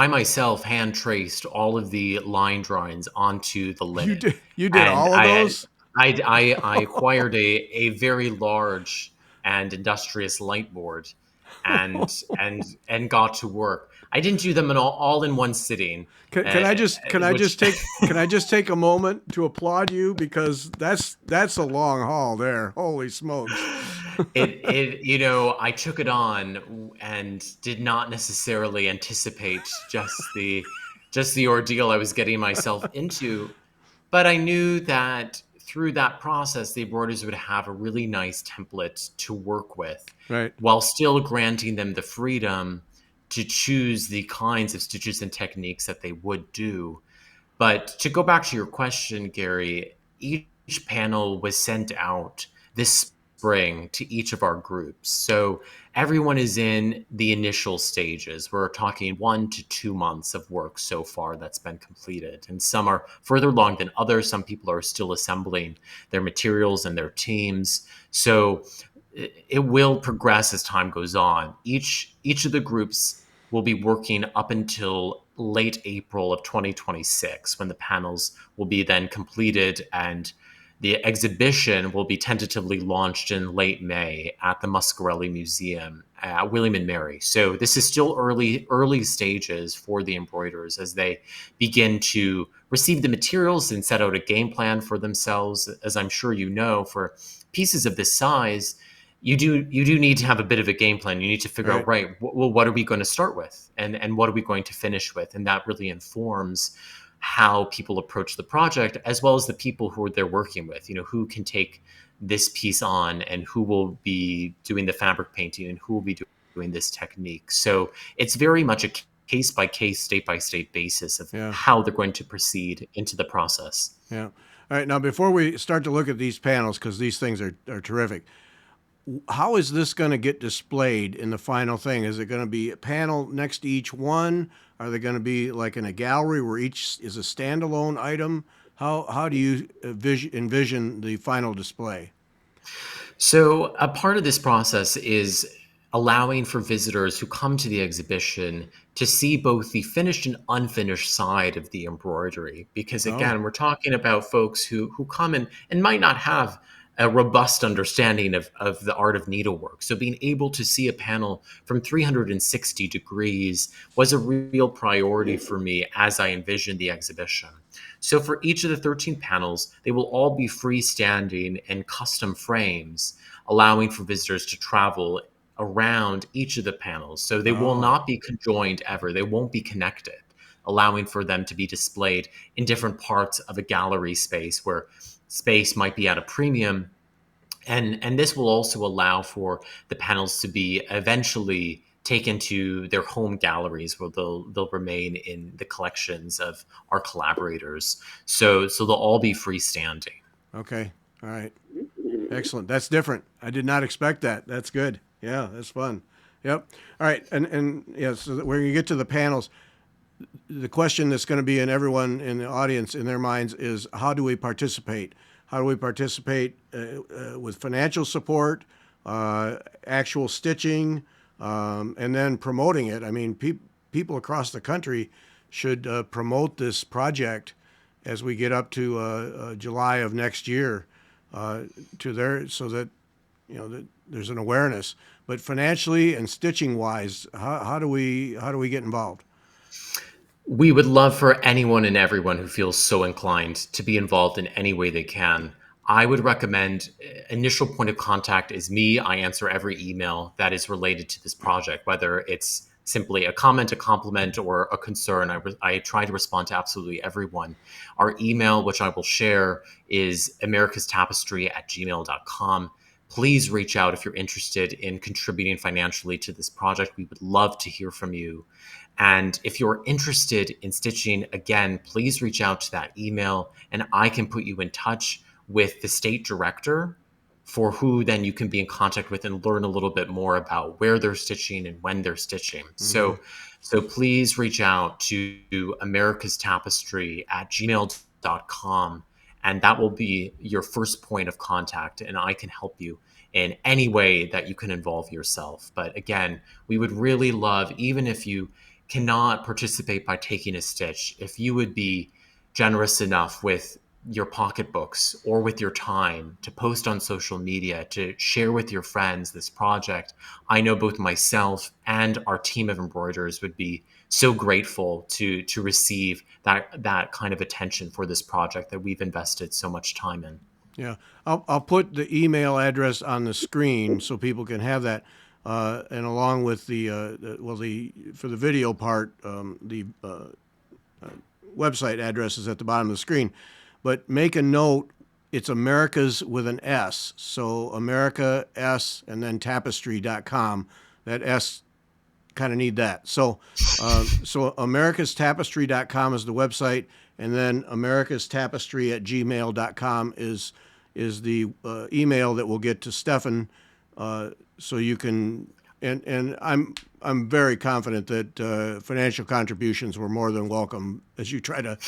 myself hand traced all of the line drawings onto the linen, You did and all of those? I acquired a very large and industrious light board, and got to work. I didn't do them all in one sitting, Can I just which can I just take a moment to applaud you because that's a long haul there. Holy smokes. it I took it on and did not necessarily anticipate just the ordeal I was getting myself into, but I knew that through that process the embroiders would have a really nice template to work with Right. while still granting them the freedom to choose the kinds of stitches and techniques that they would do. But to go back to your question, Gary, each panel was sent out this spring to each of our groups. So everyone is in the initial stages. We're talking 1 to 2 months of work so far that's been completed. And some are further along than others. Some people are still assembling their materials and their teams. So it will progress as time goes on. Each of the groups will be working up until late April of 2026 when the panels will be then completed and the exhibition will be tentatively launched in late May at the Muscarelli Museum at William and Mary. So this is still early stages for the embroiderers as they begin to receive the materials and set out a game plan for themselves. As I'm sure you know, for pieces of this size, you do need to have a bit of a game plan. You need to figure out, Right. right, well, what are we going to start with, and what are we going to finish with, and that really informs how people approach the project, as well as the people who they're working with. Who can take this piece on, and who will be doing the fabric painting, and who will be doing this technique. So it's very much a case by case, state by state basis of Yeah. how they're going to proceed into the process. Yeah. All right. Now before we start to look at these panels because these things are terrific. How is this going to get displayed in the final thing? Is it going to be a panel next to each one? Are they going to be like in a gallery where each is a standalone item? How do you envision the final display? So, a part of this process is allowing for visitors who come to the exhibition to see both the finished and unfinished side of the embroidery. Because Oh, again, we're talking about folks who come and might not have a robust understanding of the art of needlework. So, being able to see a panel from 360 degrees was a real priority for me as I envisioned the exhibition. So, for each of the 13 panels, they will all be freestanding and custom frames, allowing for visitors to travel around each of the panels. So, they will oh, not be conjoined ever, they won't be connected, allowing for them to be displayed in different parts of a gallery space where space might be at a premium. And this will also allow for the panels to be eventually taken to their home galleries where they'll remain in the collections of our collaborators. So they'll all be freestanding. okay. All right. Excellent. That's different. I did not expect that. That's good. Yeah, that's fun. Yep. All right. And yeah, so when you get to the panels, the question that's going to be in everyone in the audience in their minds is how do we participate? How do we participate with financial support, actual stitching, and then promoting it? I mean, people across the country should promote this project as we get up to July of next year to their so that that there's an awareness. But financially and stitching wise, how do we get involved? We would love for anyone and everyone who feels so inclined to be involved in any way they can. I would recommend initial point of contact is me. I answer every email that is related to this project, whether it's simply a comment, a compliment, or a concern. I try to respond to absolutely everyone. Our email, which I will share, is americastapestry@gmail.com. Please reach out if you're interested in contributing financially to this project. We would love to hear from you. And if you're interested in stitching, again, please reach out to that email and I can put you in touch with the state director for who then you can be in contact with and learn a little bit more about where they're stitching and when they're stitching. Mm-hmm. So please reach out to americastapestry@gmail.com and that will be your first point of contact and I can help you in any way that you can involve yourself. But again, we would really love, even if you cannot participate by taking a stitch, if you would be generous enough with your pocketbooks or with your time to post on social media, to share with your friends this project, I know both myself and our team of embroiderers would be so grateful to receive that kind of attention for this project that we've invested so much time in. Yeah, I'll put the email address on the screen so people can have that, and along with the for the video part, the website address is at the bottom of the screen. But make a note, it's America's with an S, so America S and then tapestry.com. That S kind of need that. So americastapestry.com is the website, and then americastapestry@gmail.com is the email that will get to Stefan. So you can, and I'm very confident that financial contributions were more than welcome as you try to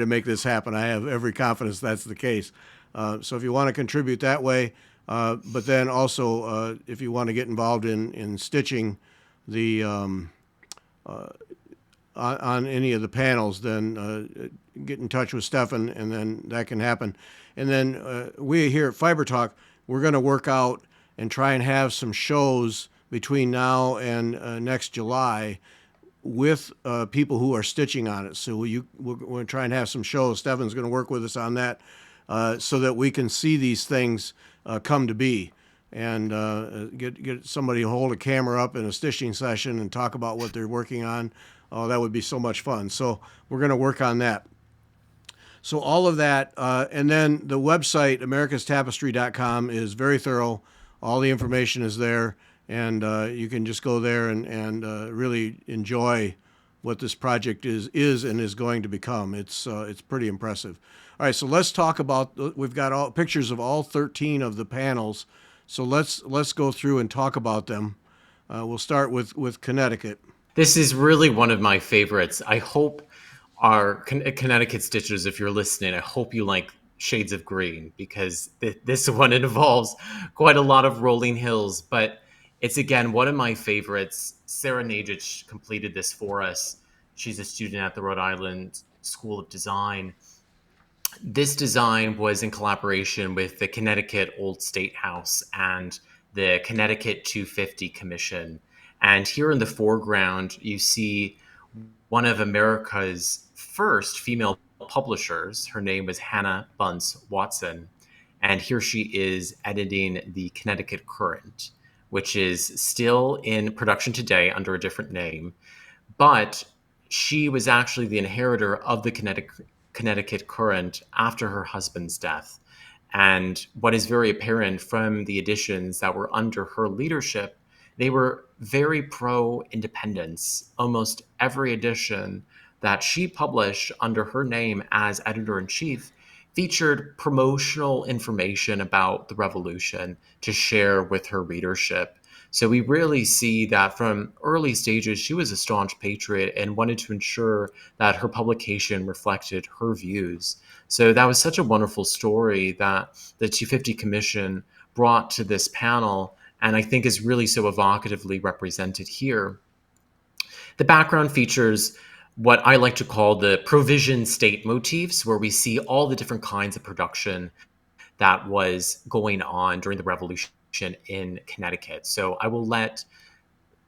make this happen. I have every confidence that's the case. So if you want to contribute that way, but then also if you want to get involved in stitching the on any of the panels, then get in touch with Stefan, and then that can happen. And then we here at Fiber Talk, we're going to work out and try and have some shows between now and next July with people who are stitching on it. So we're going to try and have some shows. Stefan's going to work with us on that so that we can see these things come to be and get somebody to hold a camera up in a stitching session and talk about what they're working on. Oh, that would be so much fun. So we're going to work on that. So all of that, and then the website, americastapestry.com, is very thorough. All the information is there, and you can just go there and really enjoy what this project is and is going to become. It's pretty impressive. All right, so let's talk about. We've got all pictures of all 13 of the panels. So let's go through and talk about them. We'll start with Connecticut. This is really one of my favorites. I hope our Connecticut stitchers, if you're listening, I hope you like shades of green, because this one involves quite a lot of rolling hills. But it's, again, one of my favorites. Sarah Najic completed this for us. She's a student at the Rhode Island School of Design. This design was in collaboration with the Connecticut Old State House and the Connecticut 250 Commission. And here in the foreground, you see one of America's first female publishers. Her name was Hannah Bunce Watson. And here she is editing the Connecticut Current, which is still in production today under a different name. But she was actually the inheritor of the Connecticut Current after her husband's death. And what is very apparent from the editions that were under her leadership, they were very pro independence. Almost every edition that she published under her name as editor in chief featured promotional information about the revolution to share with her readership. So we really see that from early stages, she was a staunch patriot and wanted to ensure that her publication reflected her views. So that was such a wonderful story that the 250 Commission brought to this panel, and I think is really so evocatively represented here. The background features what I like to call the provision state motifs, where we see all the different kinds of production that was going on during the revolution in Connecticut. So I will let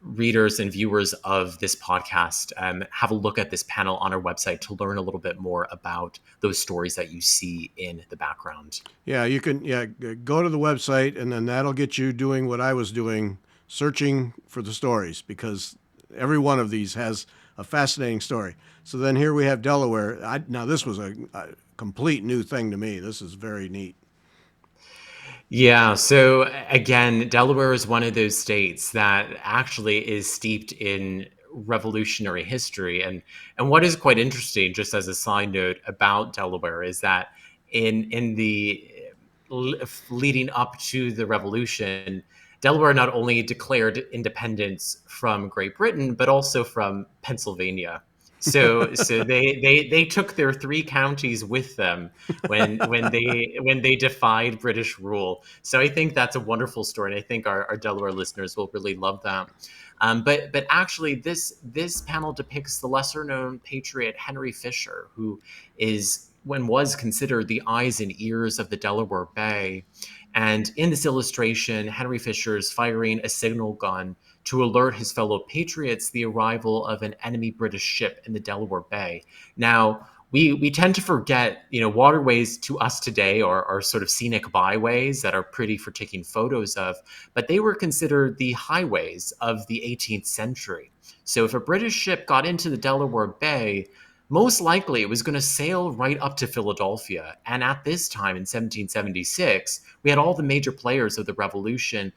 readers and viewers of this podcast have a look at this panel on our website to learn a little bit more about those stories that you see in the background. Yeah, you can go to the website, and then that'll get you doing what I was doing, searching for the stories, because every one of these has a fascinating story. So then here we have Delaware. Now this was a complete new thing to me. This is very neat. Yeah, so again, Delaware is one of those states that actually is steeped in revolutionary history. And what is quite interesting, just as a side note about Delaware, is that in the leading up to the revolution, Delaware not only declared independence from Great Britain, but also from Pennsylvania. So they took their three counties with them when they defied British rule. So I think that's a wonderful story, and I think our Delaware listeners will really love that. But actually, this panel depicts the lesser known patriot Henry Fisher, who was considered the eyes and ears of the Delaware Bay. And in this illustration, Henry Fisher is firing a signal gun to alert his fellow patriots the arrival of an enemy British ship in the Delaware Bay. Now, we tend to forget, waterways to us today are sort of scenic byways that are pretty for taking photos of, but they were considered the highways of the 18th century. So if a British ship got into the Delaware Bay, most likely it was going to sail right up to Philadelphia. And at this time in 1776, we had all the major players of the revolution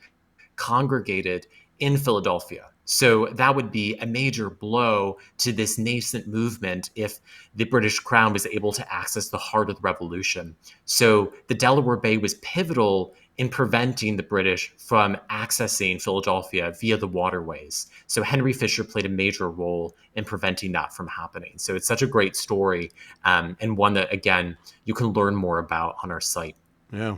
congregated in Philadelphia. So that would be a major blow to this nascent movement if the British Crown was able to access the heart of the revolution. So the Delaware Bay was pivotal in preventing the British from accessing Philadelphia via the waterways. So Henry Fisher played a major role in preventing that from happening. So it's such a great story, and one that, again, you can learn more about on our site. Yeah.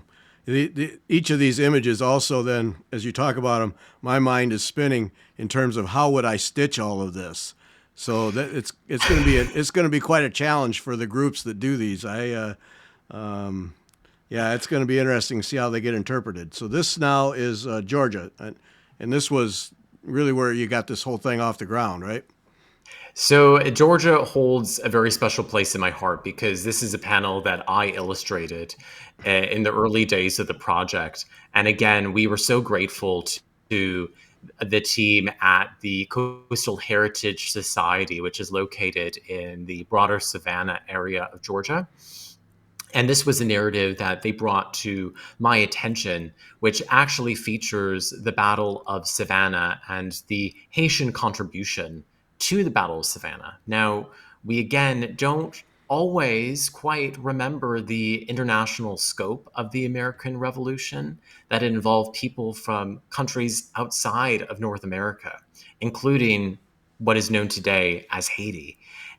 Each of these images also then, as you talk about them, my mind is spinning in terms of how would I stitch all of this. So that it's going to be quite a challenge for the groups that do these. It's going to be interesting to see how they get interpreted. So this now is Georgia, and this was really where you got this whole thing off the ground, right? So Georgia holds a very special place in my heart because this is a panel that I illustrated in the early days of the project. And again, we were so grateful to the team at the Coastal Heritage Society, which is located in the broader Savannah area of Georgia. And this was a narrative that they brought to my attention, which actually features the Battle of Savannah and the Haitian contribution to the Battle of Savannah. Now, we again don't always quite remember the international scope of the American Revolution, that it involved people from countries outside of North America, including what is known today as Haiti.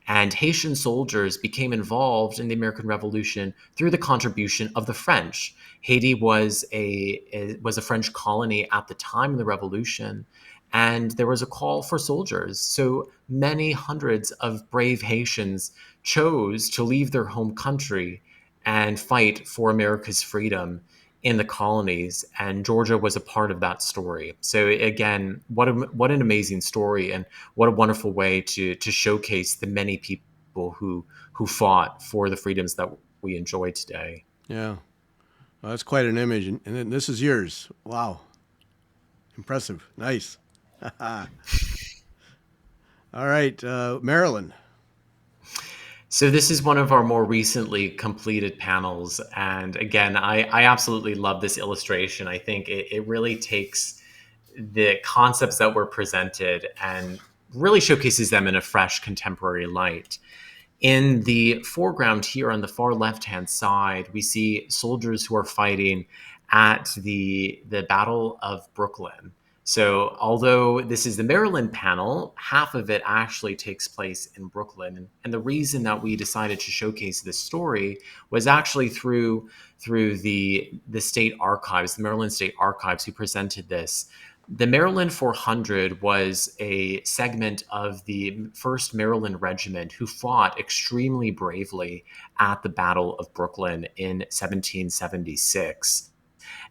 And Haitian soldiers became involved in the American Revolution through the contribution of the French. Haiti was a French colony at the time of the Revolution, and there was a call for soldiers. So many hundreds of brave Haitians chose to leave their home country and fight for America's freedom in the colonies, and Georgia was a part of that story. So again, what an amazing story, and what a wonderful way to showcase the many people who fought for the freedoms that we enjoy today. Yeah. Well, that's quite an image. And then this is yours. Wow. Impressive. Nice. All right. Marilyn. So this is one of our more recently completed panels. And again, I absolutely love this illustration. I think it really takes the concepts that were presented and really showcases them in a fresh contemporary light. In the foreground here on the far left-hand side, we see soldiers who are fighting at the Battle of Brooklyn. So although this is the Maryland panel, half of it actually takes place in Brooklyn. And the reason that we decided to showcase this story was actually through the state archives, the Maryland State Archives, who presented this. The Maryland 400 was a segment of the 1st Maryland Regiment who fought extremely bravely at the Battle of Brooklyn in 1776.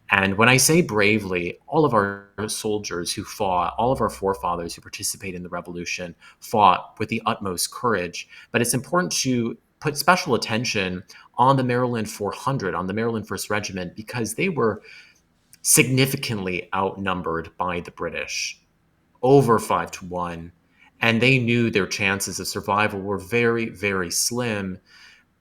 And when I say bravely, all of our soldiers who fought, all of our forefathers who participated in the revolution fought with the utmost courage. But it's important to put special attention on the Maryland 400, on the Maryland 1st Regiment, because they were significantly outnumbered by the British, over 5-1. And they knew their chances of survival were very, very slim.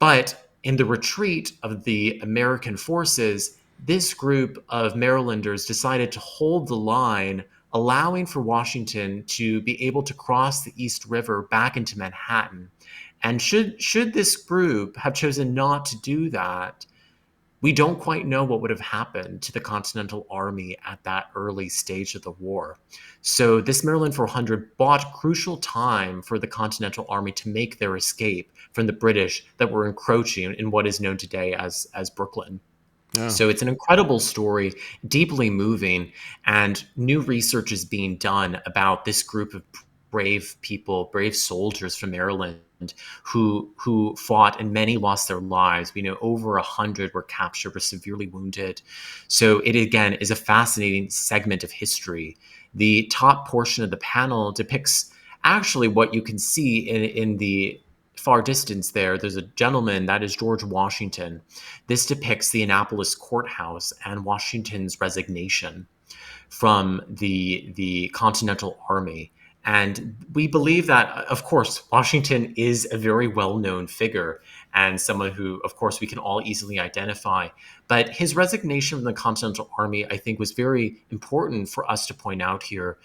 But in the retreat of the American forces, this group of Marylanders decided to hold the line, allowing for Washington to be able to cross the East River back into Manhattan. And should this group have chosen not to do that, we don't quite know what would have happened to the Continental Army at that early stage of the war. So this Maryland 400 bought crucial time for the Continental Army to make their escape from the British that were encroaching in what is known today as Brooklyn. Yeah. So it's an incredible story, deeply moving, and new research is being done about this group of brave people, brave soldiers from Maryland who fought, and many lost their lives. We know over 100 were captured or severely wounded. So it again is a fascinating segment of history. The top portion of the panel depicts actually what you can see in the far distance there. There's a gentleman, that is George Washington. This depicts the Annapolis courthouse and Washington's resignation from the Continental Army. And we believe that, of course, Washington is a very well-known figure and someone who, of course, we can all easily identify. But his resignation from the Continental Army, I think, was very important for us to point out here,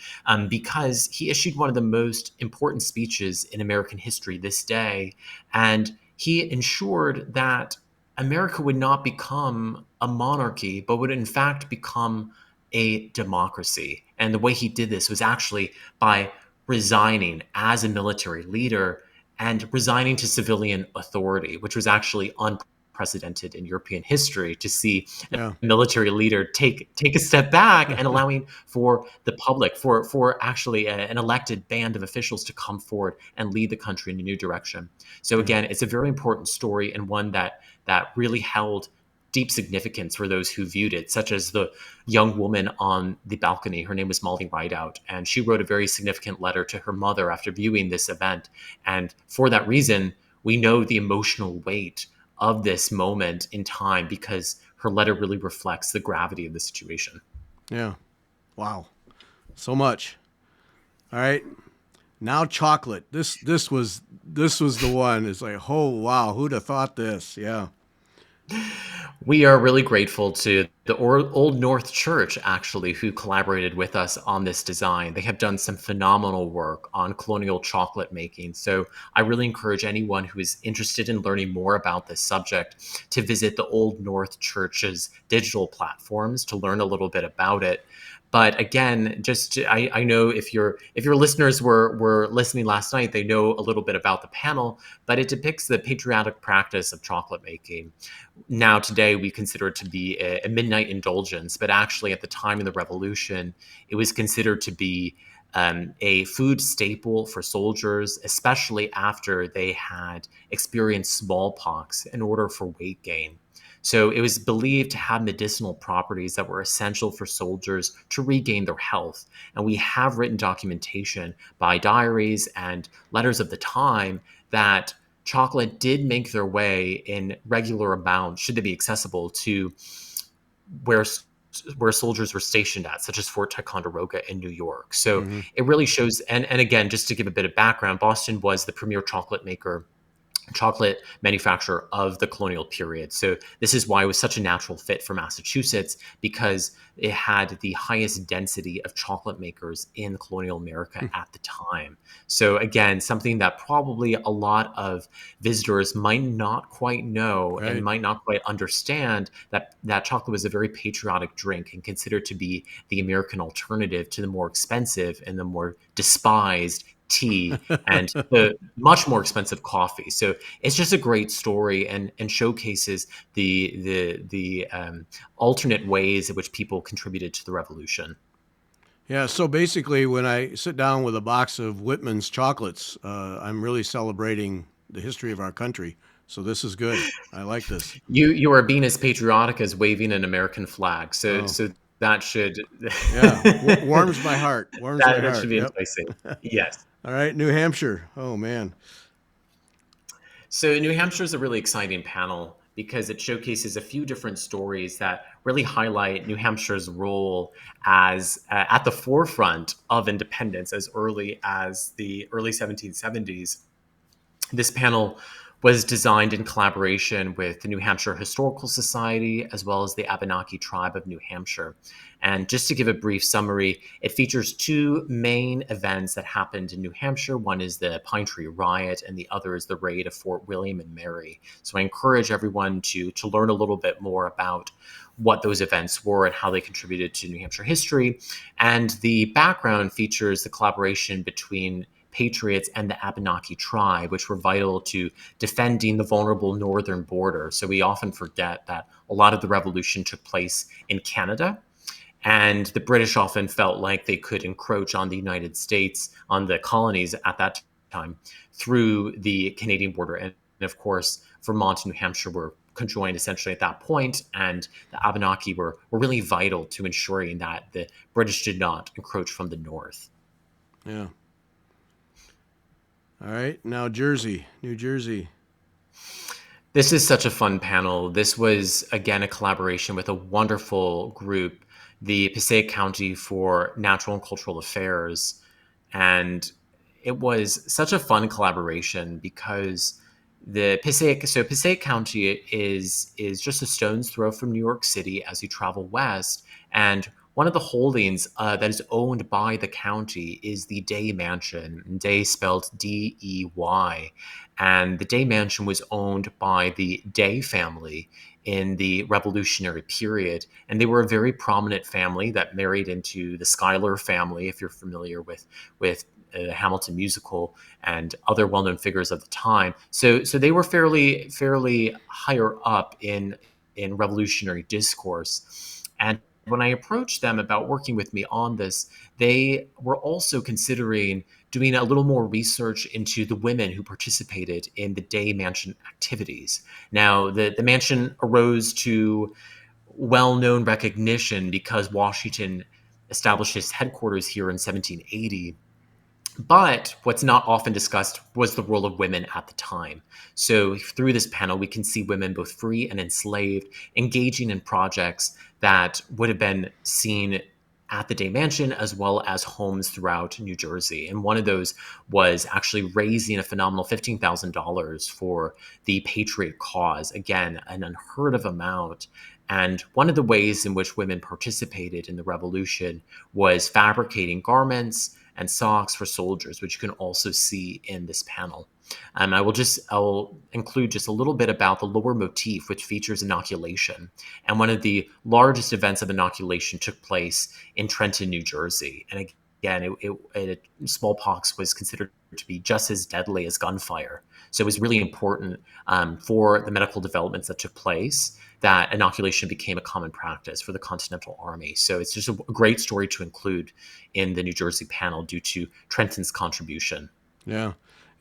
because he issued one of the most important speeches in American history this day. And he ensured that America would not become a monarchy, but would in fact become a democracy. And the way he did this was actually by resigning as a military leader and resigning to civilian authority, which was actually unprecedented in European history, to see a military leader take a step back and allowing for the public, for actually an elected band of officials to come forward and lead the country in a new direction. So again, it's a very important story, and one that really held deep significance for those who viewed it, such as the young woman on the balcony. Her name was Molly Rideout, and she wrote a very significant letter to her mother after viewing this event. And for that reason, we know the emotional weight of this moment in time, because her letter really reflects the gravity of the situation. Yeah. Wow. So much. All right. Now chocolate. This was the one. It's like, oh wow, who'd have thought this? Yeah. We are really grateful to the Old North Church, actually, who collaborated with us on this design. They have done some phenomenal work on colonial chocolate making. So I really encourage anyone who is interested in learning more about this subject to visit the Old North Church's digital platforms to learn a little bit about it. But again, I know if your listeners were listening last night, they know a little bit about the panel, but it depicts the patriotic practice of chocolate making. Now today we consider it to be a midnight indulgence, but actually at the time of the revolution, it was considered to be a food staple for soldiers, especially after they had experienced smallpox in order for weight gain. So it was believed to have medicinal properties that were essential for soldiers to regain their health. And we have written documentation by diaries and letters of the time that chocolate did make their way in regular amounts, should they be accessible, to where where soldiers were stationed at, such as Fort Ticonderoga in New York. So Hmm. it really shows, and again, just to give a bit of background, Boston was the premier chocolate manufacturer of the colonial period. So this is why it was such a natural fit for Massachusetts, because it had the highest density of chocolate makers in colonial America at the time. So again, something that probably a lot of visitors might not quite know and Right. might not quite understand, that chocolate was a very patriotic drink and considered to be the American alternative to the more expensive and the more despised tea and the much more expensive coffee. So it's just a great story, and showcases the alternate ways in which people contributed to the revolution. Yeah, so basically, when I sit down with a box of Whitman's chocolates, I'm really celebrating the history of our country. So this is good. I like this. You are being as patriotic as waving an American flag. So Oh, so that should yeah. Warms my heart. Warms my that should heart. be Yep. enticing. Yes. All right, New Hampshire. Oh, man. So New Hampshire is a really exciting panel because it showcases a few different stories that really highlight New Hampshire's role as at the forefront of independence as early as the early 1770s. This panel was designed in collaboration with the New Hampshire Historical Society as well as the Abenaki tribe of New Hampshire. And just to give a brief summary, it features two main events that happened in New Hampshire. One is the Pine Tree Riot, and the other is the raid of Fort William and Mary. So I encourage everyone to learn a little bit more about what those events were and how they contributed to New Hampshire history. And the background features the collaboration between patriots and the Abenaki tribe, which were vital to defending the vulnerable northern border. So we often forget that a lot of the revolution took place in Canada. And the British often felt like they could encroach on the United States, on the colonies at that time, through the Canadian border. And of course, Vermont and New Hampshire were conjoined essentially at that point, and the Abenaki were really vital to ensuring that the British did not encroach from the north. Yeah. All right. Now, Jersey, New Jersey. This is such a fun panel. This was, again, a collaboration with a wonderful group, the Passaic County for Natural and Cultural Affairs. And it was such a fun collaboration because Passaic County is just a stone's throw from New York City as you travel west. And one of the holdings that is owned by the county is the Day Mansion, Day spelled Dey. And the Day Mansion was owned by the Day family in the Revolutionary period. And they were a very prominent family that married into the Schuyler family, if you're familiar with the Hamilton musical and other well-known figures of the time. So they were fairly higher up in revolutionary discourse. And when I approached them about working with me on this, they were also considering doing a little more research into the women who participated in the Day Mansion activities. Now, the mansion arose to well known recognition because Washington established his headquarters here in 1780. But what's not often discussed was the role of women at the time. So through this panel, we can see women, both free and enslaved, engaging in projects that would have been seen at the Day Mansion as well as homes throughout New Jersey. And one of those was actually raising a phenomenal $15,000 for the Patriot cause. Again, an unheard of amount. And one of the ways in which women participated in the revolution was fabricating garments and socks for soldiers, which you can also see in this panel. I'll include just a little bit about the lower motif, which features inoculation. And one of the largest events of inoculation took place in Trenton, New Jersey. And again, smallpox was considered to be just as deadly as gunfire. So it was really important for the medical developments that took place that inoculation became a common practice for the Continental Army. So it's just a great story to include in the New Jersey panel due to Trenton's contribution. Yeah.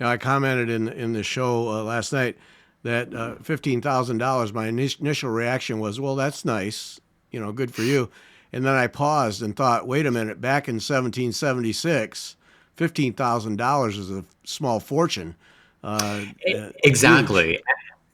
I commented in the show last night that $15,000. My initial reaction was, well, that's nice, good for you. And then I paused and thought, wait a minute, back in 1776, $15,000 is a small fortune. Exactly. Huge.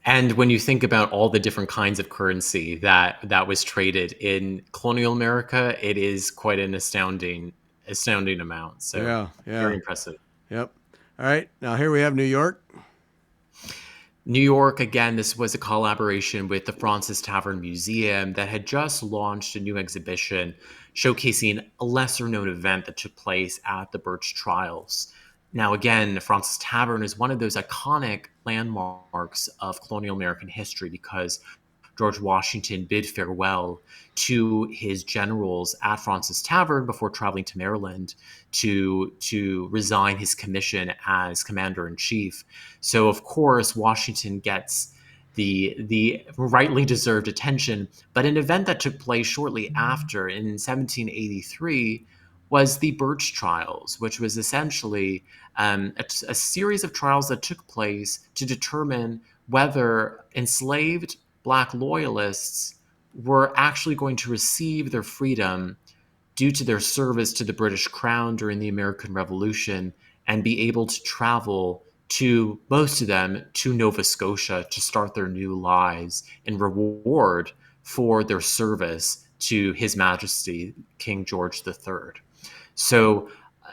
And when you think about all the different kinds of currency that was traded in colonial America, it is quite an astounding amount. So Yeah. very impressive. Yep. All right. Now here we have New York. New York, again, this was a collaboration with the Francis Tavern Museum that had just launched a new exhibition showcasing a lesser known event that took place at the Birch Trials. Now, again, the Francis Tavern is one of those iconic landmarks of colonial American history because George Washington bid farewell to his generals at Francis Tavern before traveling to Maryland to resign his commission as commander in chief. So, of course, Washington gets the rightly deserved attention. But an event that took place shortly after, in 1783, was the Birch Trials, which was essentially a series of trials that took place to determine whether enslaved Black loyalists were actually going to receive their freedom due to their service to the British Crown during the American Revolution and be able to travel to, most of them, to Nova Scotia to start their new lives in reward for their service to His Majesty King George III. So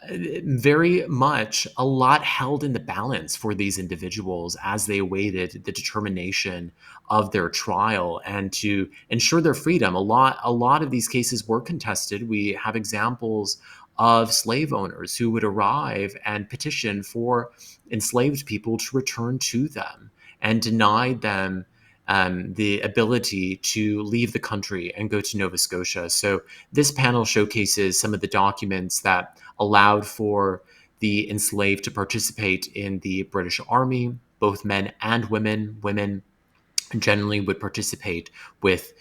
very much a lot held in the balance for these individuals as they awaited the determination of their trial and to ensure their freedom. A lot of these cases were contested. We have examples of slave owners who would arrive and petition for enslaved people to return to them and denied them the ability to leave the country and go to Nova Scotia. So this panel showcases some of the documents that allowed for the enslaved to participate in the British Army, both men and women. Women generally would participate with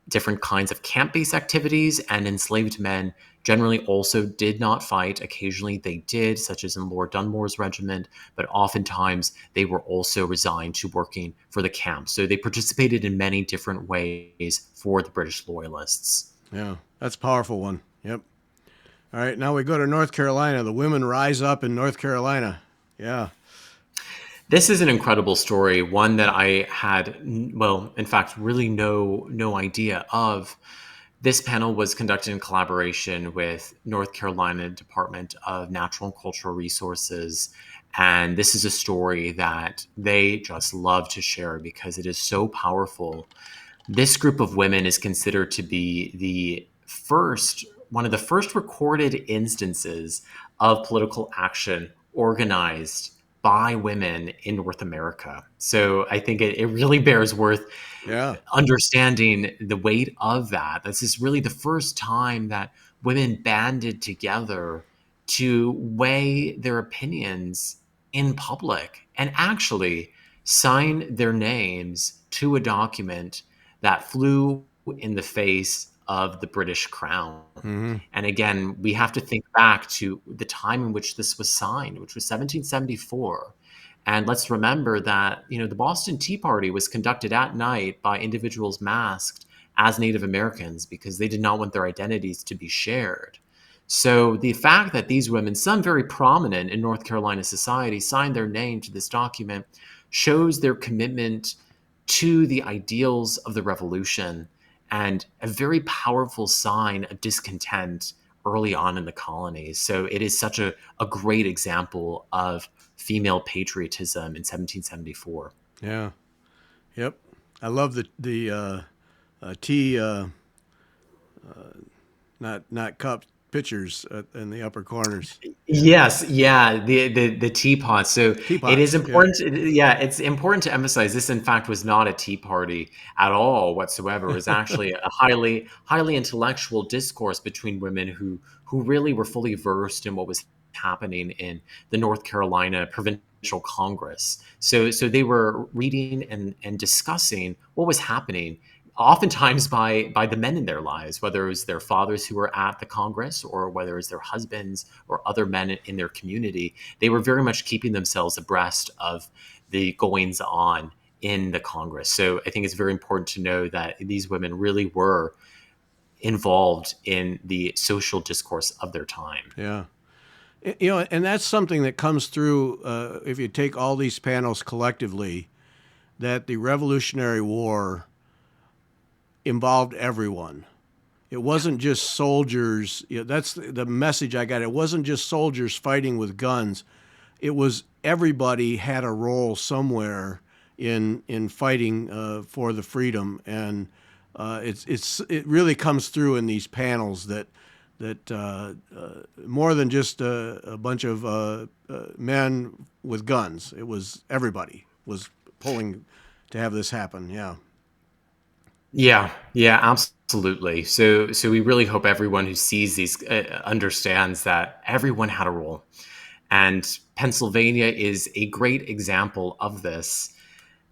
different kinds of camp-based activities, and enslaved men generally also did not fight. Occasionally they did, such as in Lord Dunmore's regiment, but oftentimes they were also resigned to working for the camp. So they participated in many different ways for the British loyalists. Yeah, that's a powerful one. Yep. All right, now we go to North Carolina. The women rise up in North Carolina. Yeah. This is an incredible story, one that I had, well, in fact, really no idea of. This panel was conducted in collaboration with North Carolina Department of Natural and Cultural Resources. And this is a story that they just love to share because it is so powerful. This group of women is considered to be one of the first recorded instances of political action organized by women in North America. So I think it really bears worth understanding the weight of that. This is really the first time that women banded together to weigh their opinions in public and actually sign their names to a document that flew in the face of the British Crown. Mm-hmm. And again, we have to think back to the time in which this was signed, which was 1774. And let's remember that, the Boston Tea Party was conducted at night by individuals masked as Native Americans because they did not want their identities to be shared. So the fact that these women, some very prominent in North Carolina society, signed their name to this document shows their commitment to the ideals of the revolution and a very powerful sign of discontent early on in the colonies. So it is such a great example of female patriotism in 1774. Yeah. Yep. I love the tea, not cups, pictures in the upper corners. Yes, yeah, the teapot. So it is Teapots. Yeah. important. Yeah, it's important to emphasize this. In fact, was not a tea party at all whatsoever. It was actually a highly intellectual discourse between women who really were fully versed in what was happening in the North Carolina Provincial Congress. So they were reading and discussing what was happening oftentimes by the men in their lives, whether it was their fathers who were at the Congress or whether it was their husbands or other men in their community. They were very much keeping themselves abreast of the goings on in the Congress. So I think it's very important to know that these women really were involved in the social discourse of their time. Yeah. And that's something that comes through if you take all these panels collectively, that the Revolutionary War involved everyone. It wasn't just soldiers. That's the message I got. It wasn't just soldiers fighting with guns. It was everybody had a role somewhere in fighting for the freedom, and it really comes through in these panels that more than just a bunch of men with guns. It was everybody was pulling to have this happen. Yeah. Yeah, absolutely. So we really hope everyone who sees these understands that everyone had a role, and Pennsylvania is a great example of this.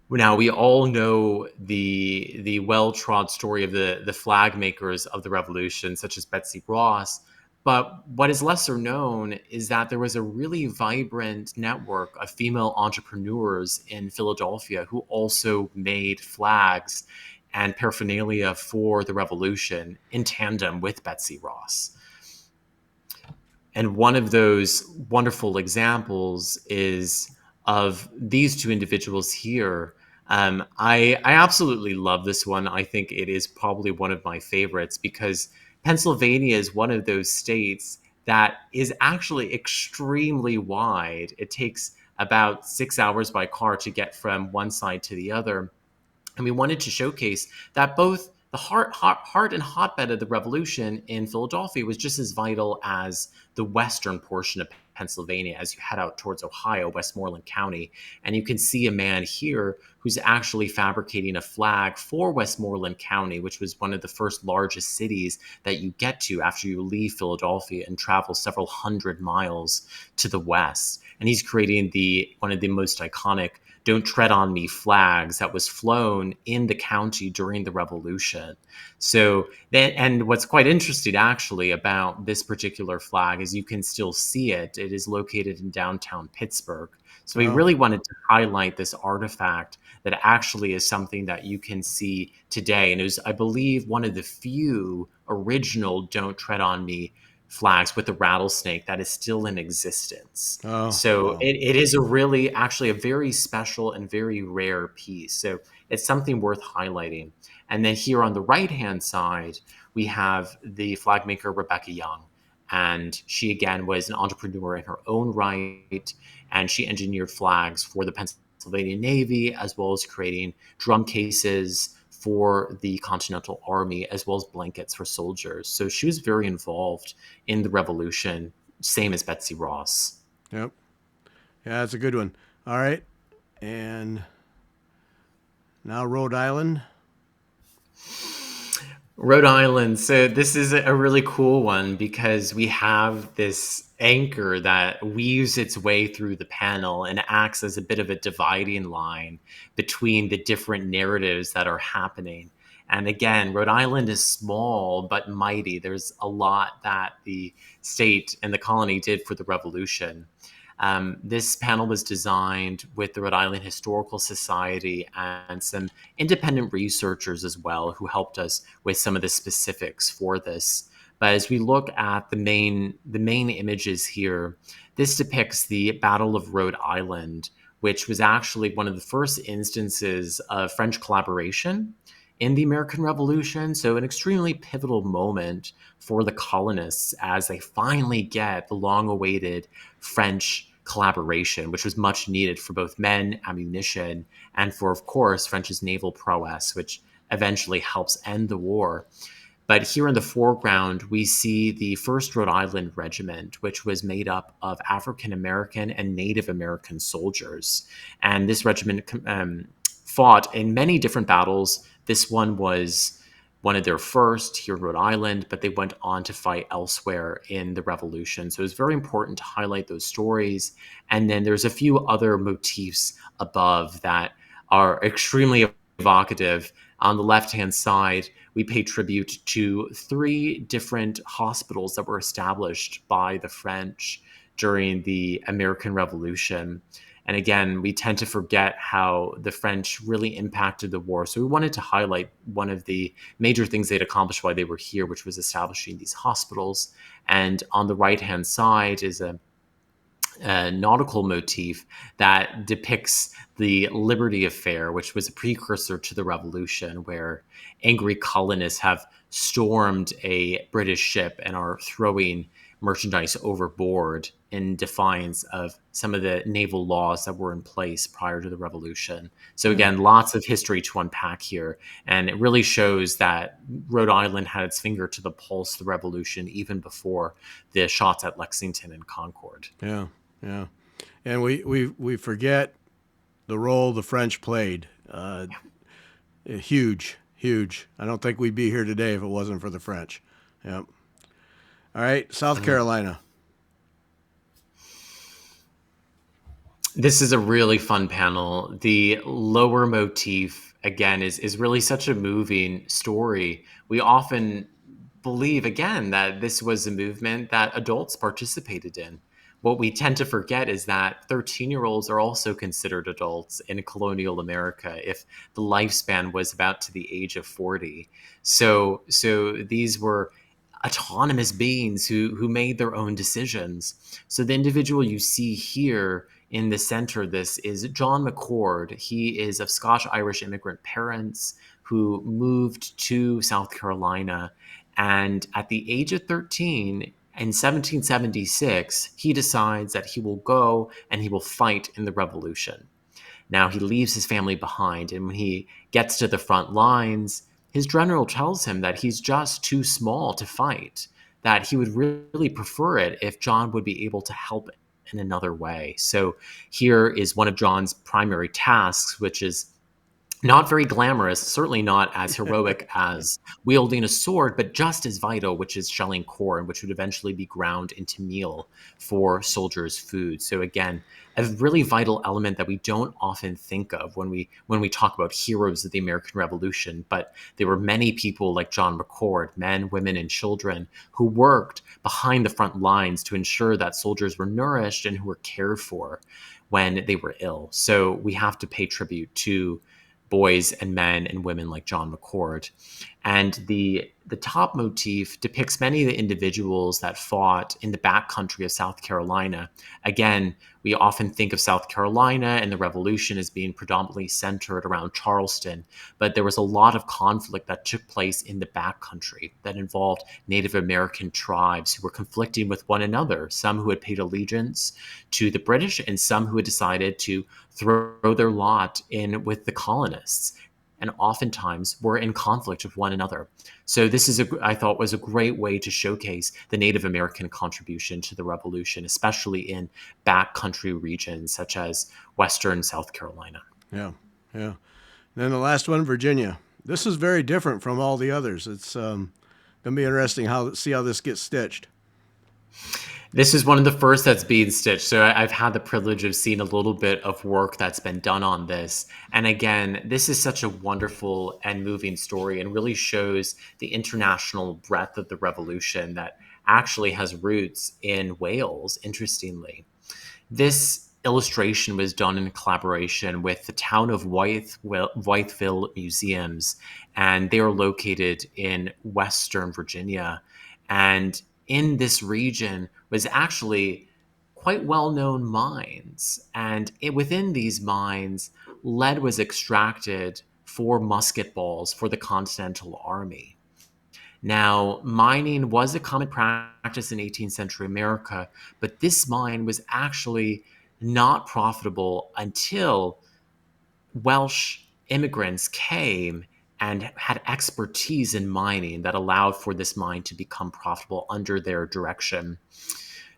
Now we all know the well trod story of the flag makers of the Revolution, such as Betsy Ross. But what is lesser known is that there was a really vibrant network of female entrepreneurs in Philadelphia who also made flags and paraphernalia for the Revolution in tandem with Betsy Ross. And one of those wonderful examples is of these two individuals here. I absolutely love this one. I think it is probably one of my favorites because Pennsylvania is one of those states that is actually extremely wide. It takes about 6 hours by car to get from one side to the other. And we wanted to showcase that both the heart and hotbed of the revolution in Philadelphia was just as vital as the western portion of Pennsylvania as you head out towards Ohio, Westmoreland County. And you can see a man here who's actually fabricating a flag for Westmoreland County, which was one of the first largest cities that you get to after you leave Philadelphia and travel several hundred miles to the west. And he's creating one of the most iconic "Don't Tread on Me" flags that was flown in the county during the Revolution. So then, and what's quite interesting actually about this particular flag is you can still see it. It is located in downtown Pittsburgh. So we Oh, really wanted to highlight this artifact that actually is something that you can see today. And it was, I believe, one of the few original "Don't Tread on Me" flags with the rattlesnake that is still in existence. oh, So wow. it is a really, actually a very special and very rare piece. So it's something worth highlighting. And then here on the right-hand side, we have the flag maker, Rebecca Young. And she, again, was an entrepreneur in her own right. And she engineered flags for the Pennsylvania Navy, as well as creating drum cases for the Continental Army, as well as blankets for soldiers. So she was very involved in the revolution, same as Betsy Ross. Yep. Yeah, that's a good one. All right. And now Rhode Island. Rhode Island. So this is a really cool one because we have this anchor that weaves its way through the panel and acts as a bit of a dividing line between the different narratives that are happening. And again, Rhode Island is small but mighty. There's a lot that the state and the colony did for the revolution. This panel was designed with the Rhode Island Historical Society and some independent researchers as well who helped us with some of the specifics for this. But as we look at the main images here, this depicts the Battle of Rhode Island, which was actually one of the first instances of French collaboration in the American Revolution. So an extremely pivotal moment for the colonists as they finally get the long-awaited French collaboration, which was much needed for both men, ammunition, and for, of course, French's naval prowess, which eventually helps end the war. But here in the foreground, we see the 1st Rhode Island Regiment, which was made up of African American and Native American soldiers. And this regiment fought in many different battles. This one was one of their first here in Rhode Island, but they went on to fight elsewhere in the Revolution. So it was very important to highlight those stories. And then there's a few other motifs above that are extremely evocative. On the left-hand side, we pay tribute to 3 different hospitals that were established by the French during the American Revolution. And again, we tend to forget how the French really impacted the war. So we wanted to highlight one of the major things they'd accomplished while they were here, which was establishing these hospitals. And on the right-hand side is a nautical motif that depicts the Liberty Affair, which was a precursor to the Revolution, where angry colonists have stormed a British ship and are throwing merchandise overboard in defiance of some of the naval laws that were in place prior to the Revolution. So again, lots of history to unpack here. And it really shows that Rhode Island had its finger to the pulse of the Revolution even before the shots at Lexington and Concord. Yeah, yeah. And we forget the role the French played. Huge, huge. I don't think we'd be here today if it wasn't for the French. Yep. All right, South Carolina. This is a really fun panel. The lower motif, again, is really such a moving story. We often believe, again, that this was a movement that adults participated in. What we tend to forget is that 13-year-olds are also considered adults in colonial America if the lifespan was about to the age of 40. So these were autonomous beings who made their own decisions. So the individual you see here in the center of this is John McCord. He is of Scotch-Irish immigrant parents who moved to South Carolina. And at the age of 13, in 1776, he decides that he will go and he will fight in the Revolution. Now, he leaves his family behind, and when he gets to the front lines, his general tells him that he's just too small to fight, that he would really prefer it if John would be able to help in another way. So here is one of John's primary tasks, which is not very glamorous, certainly not as heroic as wielding a sword, but just as vital, which is shelling corn, which would eventually be ground into meal for soldiers' food. So again, a really vital element that we don't often think of when we talk about heroes of the American Revolution. But there were many people like John McCord, men, women, and children, who worked behind the front lines to ensure that soldiers were nourished and who were cared for when they were ill. So we have to pay tribute to boys and men and women like John McCord. And the top motif depicts many of the individuals that fought in the backcountry of South Carolina. Again, we often think of South Carolina and the Revolution as being predominantly centered around Charleston, but there was a lot of conflict that took place in the backcountry that involved Native American tribes who were conflicting with one another, some who had paid allegiance to the British and some who had decided to throw their lot in with the colonists, and oftentimes were in conflict with one another. So this is, I thought, was a great way to showcase the Native American contribution to the Revolution, especially in backcountry regions such as Western South Carolina. Yeah, yeah. Then the last one, Virginia. This is very different from all the others. It's going to be interesting see how this gets stitched. This is one of the first that's being stitched. So I've had the privilege of seeing a little bit of work that's been done on this. And again, this is such a wonderful and moving story and really shows the international breadth of the Revolution that actually has roots in Wales, interestingly. This illustration was done in collaboration with the town of Wytheville Museums, and they are located in Western Virginia. And in this region was actually quite well-known mines. And within these mines, lead was extracted for musket balls for the Continental Army. Now, mining was a common practice in 18th century America, but this mine was actually not profitable until Welsh immigrants came and had expertise in mining that allowed for this mine to become profitable under their direction.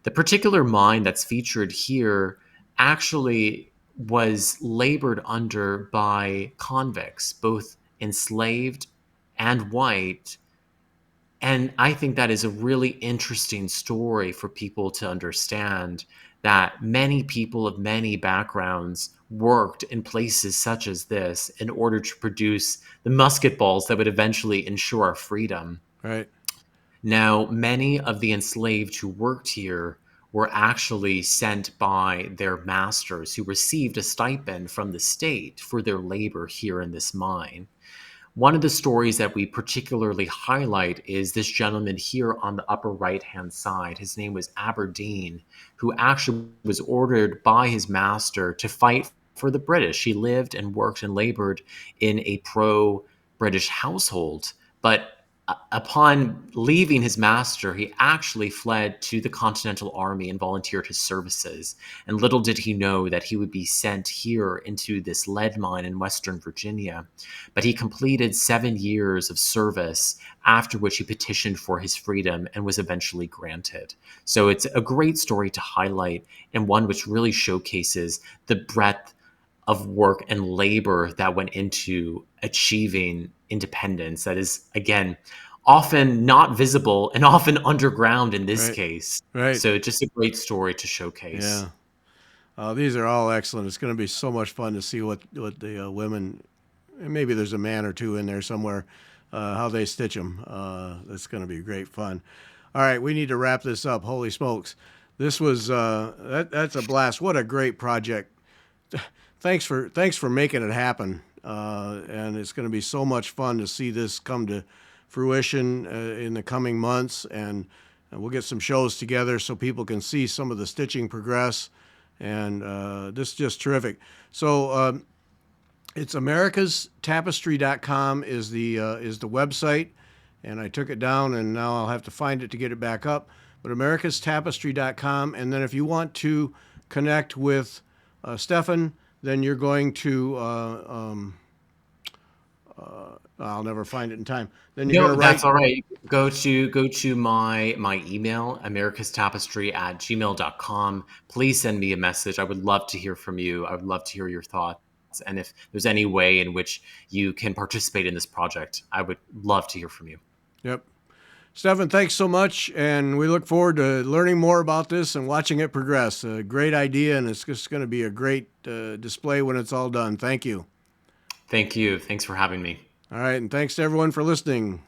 The particular mine that's featured here actually was labored under by convicts, both enslaved and white. And I think that is a really interesting story for people to understand that many people of many backgrounds worked in places such as this in order to produce the musket balls that would eventually ensure our freedom. Right. Now, many of the enslaved who worked here were actually sent by their masters who received a stipend from the state for their labor here in this mine. One of the stories that we particularly highlight is this gentleman here on the upper right-hand side. His name was Aberdeen, who actually was ordered by his master to fight for the British. He lived and worked and labored in a pro-British household, but upon leaving his master, he actually fled to the Continental Army and volunteered his services. And little did he know that he would be sent here into this lead mine in Western Virginia. But he completed 7 years of service, after which he petitioned for his freedom and was eventually granted. So it's a great story to highlight, and one which really showcases the breadth of work and labor that went into achieving independence that is, again, often not visible and often underground in this Right. case. Right. So just a great story to showcase. Yeah. These are all excellent. It's going to be so much fun to see what the women, and maybe there's a man or two in there somewhere, how they stitch them. It's going to be great fun. All right, we need to wrap this up. Holy smokes. This was that's a blast. What a great project. Thanks for making it happen. And it's going to be so much fun to see this come to fruition in the coming months, and we'll get some shows together so people can see some of the stitching progress. And this is just terrific. So it's americastapestry.com is the website, and I took it down, and now I'll have to find it to get it back up. But americastapestry.com, and then if you want to connect with Stefan, then you're going to I'll never find it in time. Then you're going to write. That's all right. Go to my email, americastapestry@gmail.com. Please send me a message. I would love to hear from you. I would love to hear your thoughts. And if there's any way in which you can participate in this project, I would love to hear from you. Yep. Stefan, thanks so much, and we look forward to learning more about this and watching it progress. A great idea, and it's just going to be a great display when it's all done. Thank you. Thank you. Thanks for having me. All right, and thanks to everyone for listening.